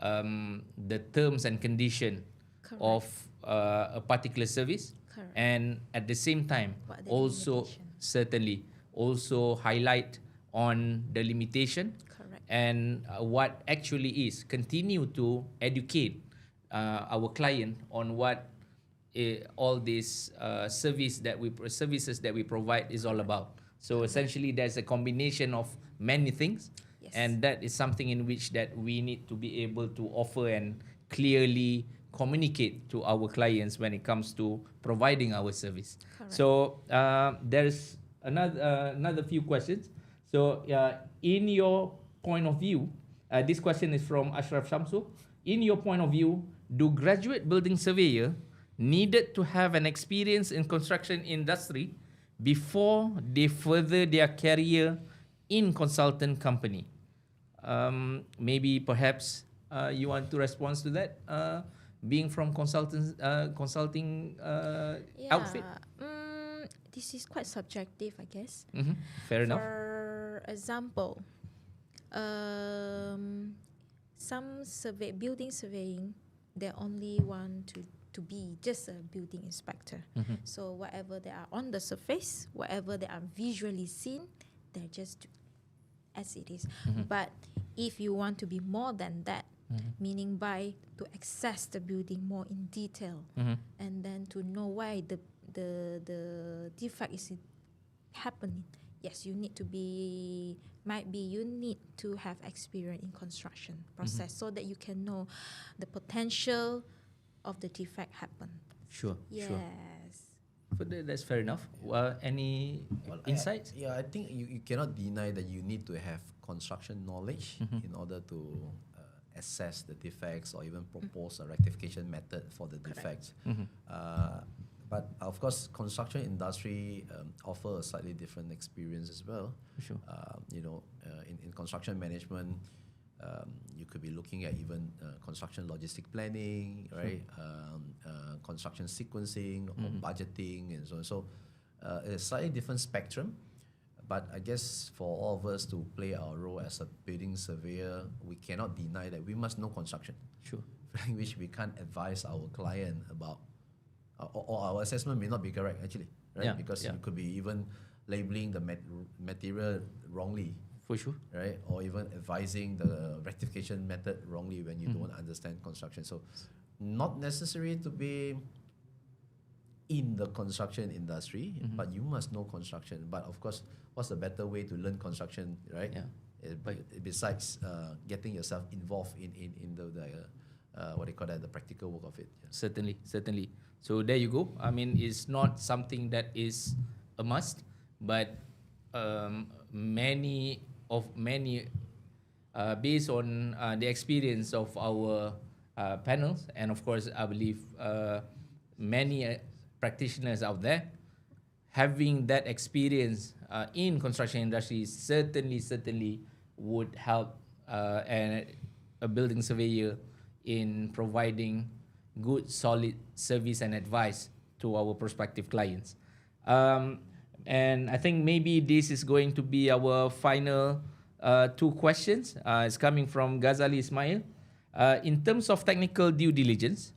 the terms and condition Correct. of a particular service, Correct. and at the same time What are the also limitation? certainly also highlight on the limitation. Correct. And what actually is continue to educate our client on what all these services that we provide is all about. So essentially, there's a combination of many things, Yes. and that is something in which that we need to be able to offer and clearly communicate to our clients when it comes to providing our service. Correct. So there's another few questions. So in your point of view, this question is from Ashraf Shamsu. In your point of view, do graduate building surveyor needed to have an experience in construction industry before they further their career in consultant company? Maybe perhaps you want to respond to that, being from consulting outfit. This is quite subjective, I guess. Fair enough. For example, some building surveying, they only want to be just a building inspector. So whatever they are on the surface, whatever they are visually seen, they're just as it is. But if you want to be more than that, meaning by to access the building more in detail, and then to know why the defect is happening, yes, you need to be, you need to have experience in construction process so that you can know the potential of the defect happen. Sure. Yes. Sure. But that's fair enough. Any insights? I think you cannot deny that you need to have construction knowledge in order to assess the defects or even propose a rectification method for the defects. But of course, construction industry offer a slightly different experience as well. Sure. In construction management, you could be looking at even construction logistic planning, right? Construction sequencing or budgeting and so on. So it's a slightly different spectrum. But I guess for all of us to play our role as a building surveyor, we cannot deny that we must know construction. Sure. Which we can't advise our client about, or our assessment may not be correct actually, right? Yeah, Because yeah. you could be even labeling the material wrongly, For sure. right? Or even advising the rectification method wrongly when you don't understand construction. So not necessary to be in the construction industry, but you must know construction. But of course, what's a better way to learn construction, right? Yeah. Besides getting yourself involved in the what they call that, the practical work of it. Yeah. Certainly. So there you go. I mean, it's not something that is a must, but many based on the experience of our panels, and of course, I believe many practitioners out there having that experience in construction industry certainly would help a building surveyor in providing good, solid service and advice to our prospective clients. And I think maybe this is going to be our final two questions. It's coming from Ghazali Ismail. In terms of technical due diligence,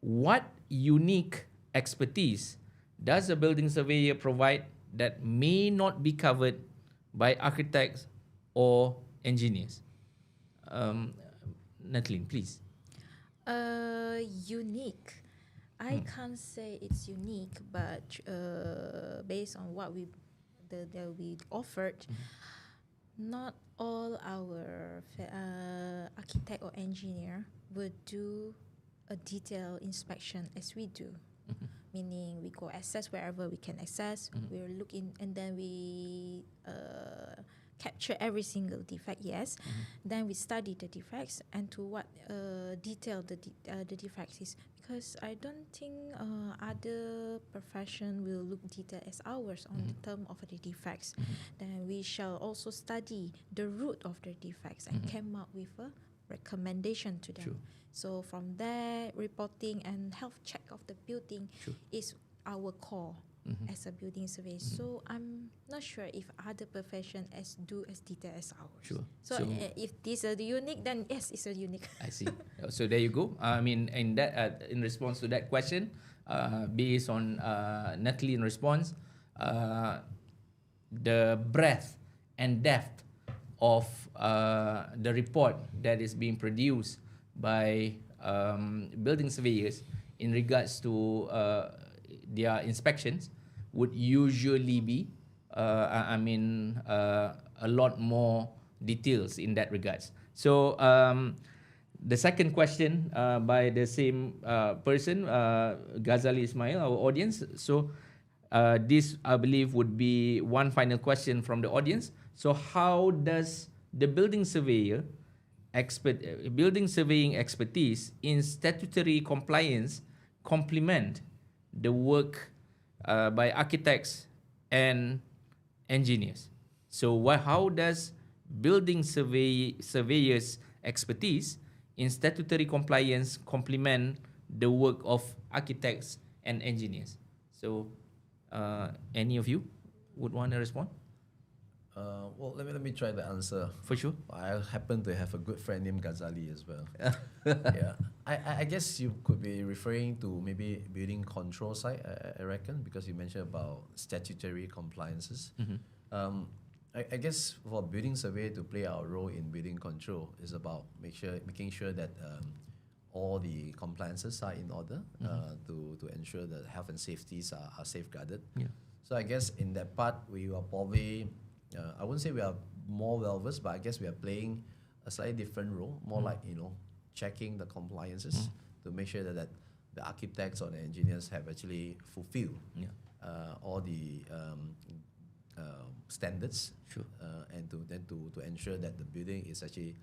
what unique expertise does a building surveyor provide that may not be covered by architects or engineers? Nathalie, please. Unique. I can't say it's unique, but based on what we offered, not all our architect or engineer would do a detailed inspection as we do. Meaning we go assess wherever we can access, we look in, and then we capture every single defect, yes. Then we study the defects and to what detail the defects is. Because I don't think other profession will look detailed as ours on the term of the defects. Then we shall also study the root of the defects and come up with a recommendation to them. True. So from there, reporting and health check of the building is our core as a building surveyor. So I'm not sure if other profession do as detailed as ours. Sure. So if this is unique, then yes, it's a unique. I see. So there you go. I mean, in that, in response to that question, based on Nathalie's response, the breadth and depth of the report that is being produced by building surveyors in regards to their inspections would usually be, a lot more details in that regards. So the second question by the same person, Ghazali Ismail, our audience. So this, I believe, would be one final question from the audience. So how does the building surveying expertise in statutory compliance complement the work by architects and engineers? So how does building surveyors expertise in statutory compliance complement the work of architects and engineers? So any of you would want to respond? Well, let me try the answer. For sure. I happen to have a good friend named Ghazali as well. Yeah, I guess you could be referring to maybe building control side, I reckon, because you mentioned about statutory compliances. I guess for building survey to play our role in building control is about making sure that all the compliances are in order to ensure that health and safeties are safeguarded. Yeah. So I guess in that part we are probably I wouldn't say we are more well-versed, but I guess we are playing a slightly different role, more like, checking the compliances to make sure that the architects or the engineers have actually fulfilled all the standards, and to ensure that the building is actually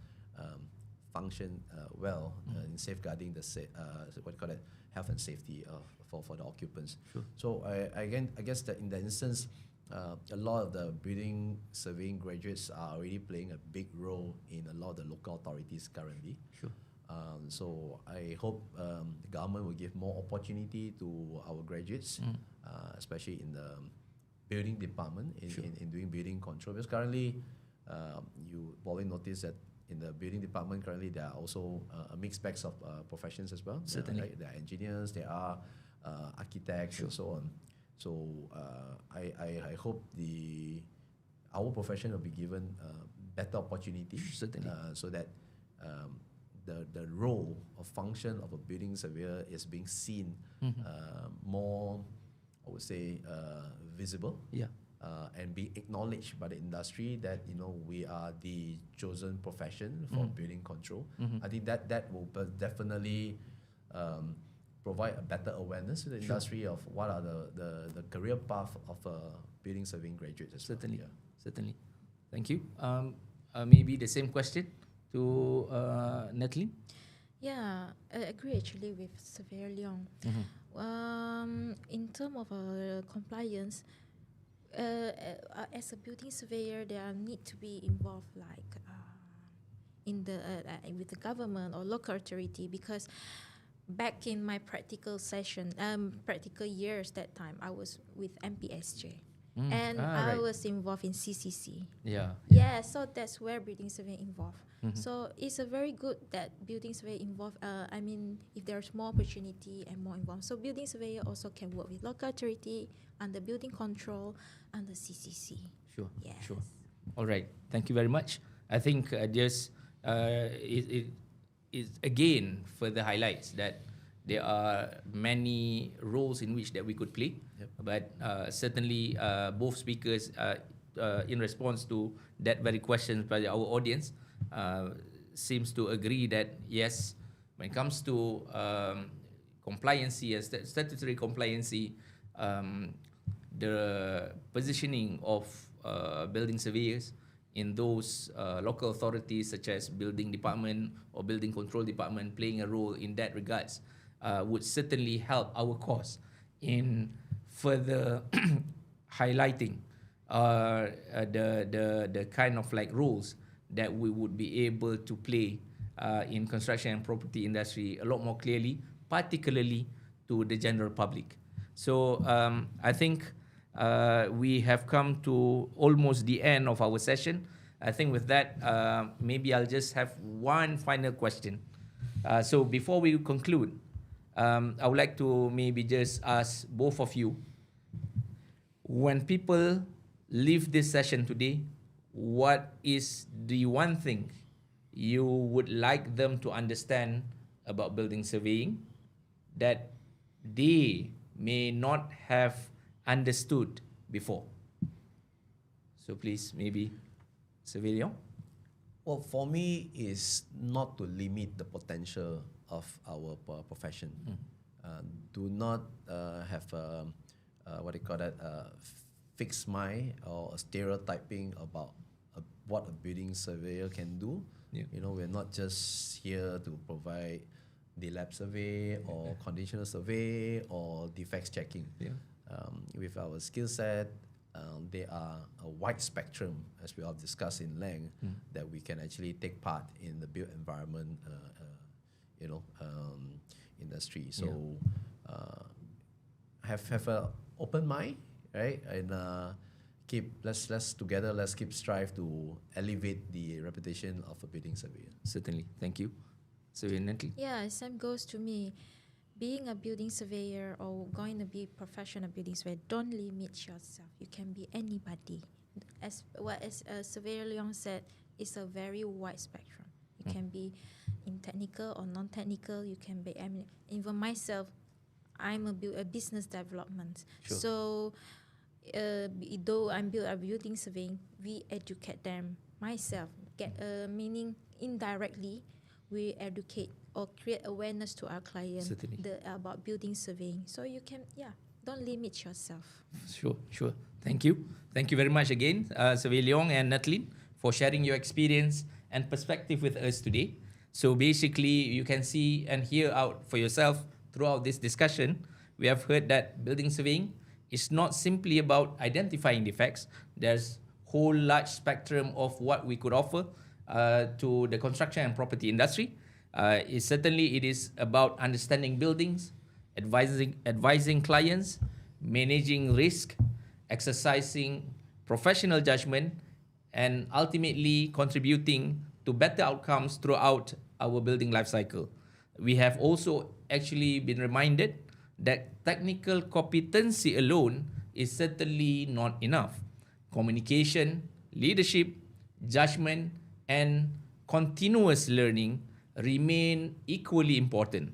function well in safeguarding the health and safety for the occupants. So I guess that in that instance, a lot of the building surveying graduates are already playing a big role in a lot of the local authorities currently. So I hope the government will give more opportunity to our graduates, especially in the building department in doing building control. Because currently, you probably notice that in the building department currently there are also a mixed bags of professions as well. Certainly, right? There are engineers, there are architects, and so on. So I hope our profession will be given better opportunity, so that the role or function of a building surveyor is being seen more, I would say, visible, and be acknowledged by the industry that we are the chosen profession for building control. I think that will definitely provide a better awareness to the industry of what are the career path of building surveying graduates as well. Certainly. Thank you. Maybe the same question to Nathalie? Yeah, I agree actually with Surveyor Leong. In terms of compliance, as a building surveyor, there need to be involved in the with the government or local authority, because back in my practical years that time, I was with MPSJ. And I was involved in CCC. Yeah, so that's where building survey involved. So it's a very good that building survey involved. If there's more opportunity and more involved. So building surveyor also can work with local authority, under building control, under CCC. Sure. Yes. Sure. All right. Thank you very much. I think it again further highlights that there are many roles in which that we could play. Yep. But certainly both speakers, in response to that very question by our audience, seems to agree that yes, when it comes to compliancy and statutory compliancy, the positioning of building surveyors in those local authorities such as building department or building control department playing a role in that regards would certainly help our cause in further highlighting the kind of like roles that we would be able to play in construction and property industry a lot more clearly, particularly to the general public. So I think we have come to almost the end of our session. I think with that, maybe I'll just have one final question. So before we conclude, I would like to maybe just ask both of you, when people leave this session today, what is the one thing you would like them to understand about building surveying that they may not have understood before? So please, maybe Surveyor. Well, for me, is not to limit the potential of our profession. Do not have what do you call that, fixed mind or a stereotyping about what a building surveyor can do. Yeah. You know, we're not just here to provide the lab survey or conditional survey or defects checking. Yeah. With our skill set, there are a wide spectrum, as we all discussed in length, that we can actually take part in the built environment, industry. So have a open mind, right? And let's keep strive to elevate the reputation of a building surveyor. Certainly. Thank you. Surveyor Natalie. Yeah, same goes to me. Being a building surveyor or going to be professional building surveyor, don't limit yourself. You can be anybody. As Surveyor Leong said, it's a very wide spectrum. You can be in technical or non-technical. You can be, even myself, I'm a business development. Sure. So though I'm building surveying, we educate them. Myself, meaning indirectly, we educate or create awareness to our client about building surveying. So you can, don't limit yourself. Sure. Thank you. Thank you very much again, Surveyor Leong and Natalie, for sharing your experience and perspective with us today. So basically, you can see and hear out for yourself throughout this discussion. We have heard that building surveying is not simply about identifying defects. There's whole large spectrum of what we could offer to the construction and property industry. It is about understanding buildings, advising clients, managing risk, exercising professional judgment, and ultimately contributing to better outcomes throughout our building life cycle. We have also actually been reminded that technical competency alone is certainly not enough. Communication, leadership, judgment, and continuous learning remain equally important.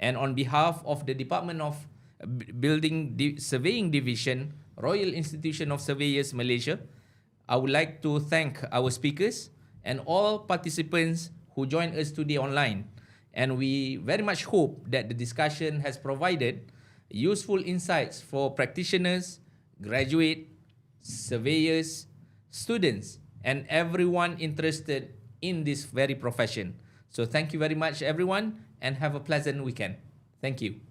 And on behalf of the Department of Building Surveying Division, Royal Institution of Surveyors Malaysia, I would like to thank our speakers and all participants who joined us today online. And we very much hope that the discussion has provided useful insights for practitioners, graduate, surveyors, students, and everyone interested in this very profession. So thank you very much, everyone, and have a pleasant weekend. Thank you.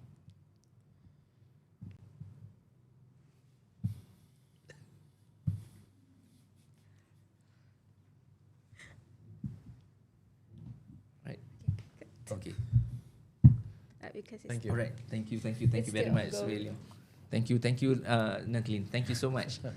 Right. Okay. Because Thank you. All right. Thank you It's very still much, ongoing. William. Thank you, Natalie. Thank you so much. Bye.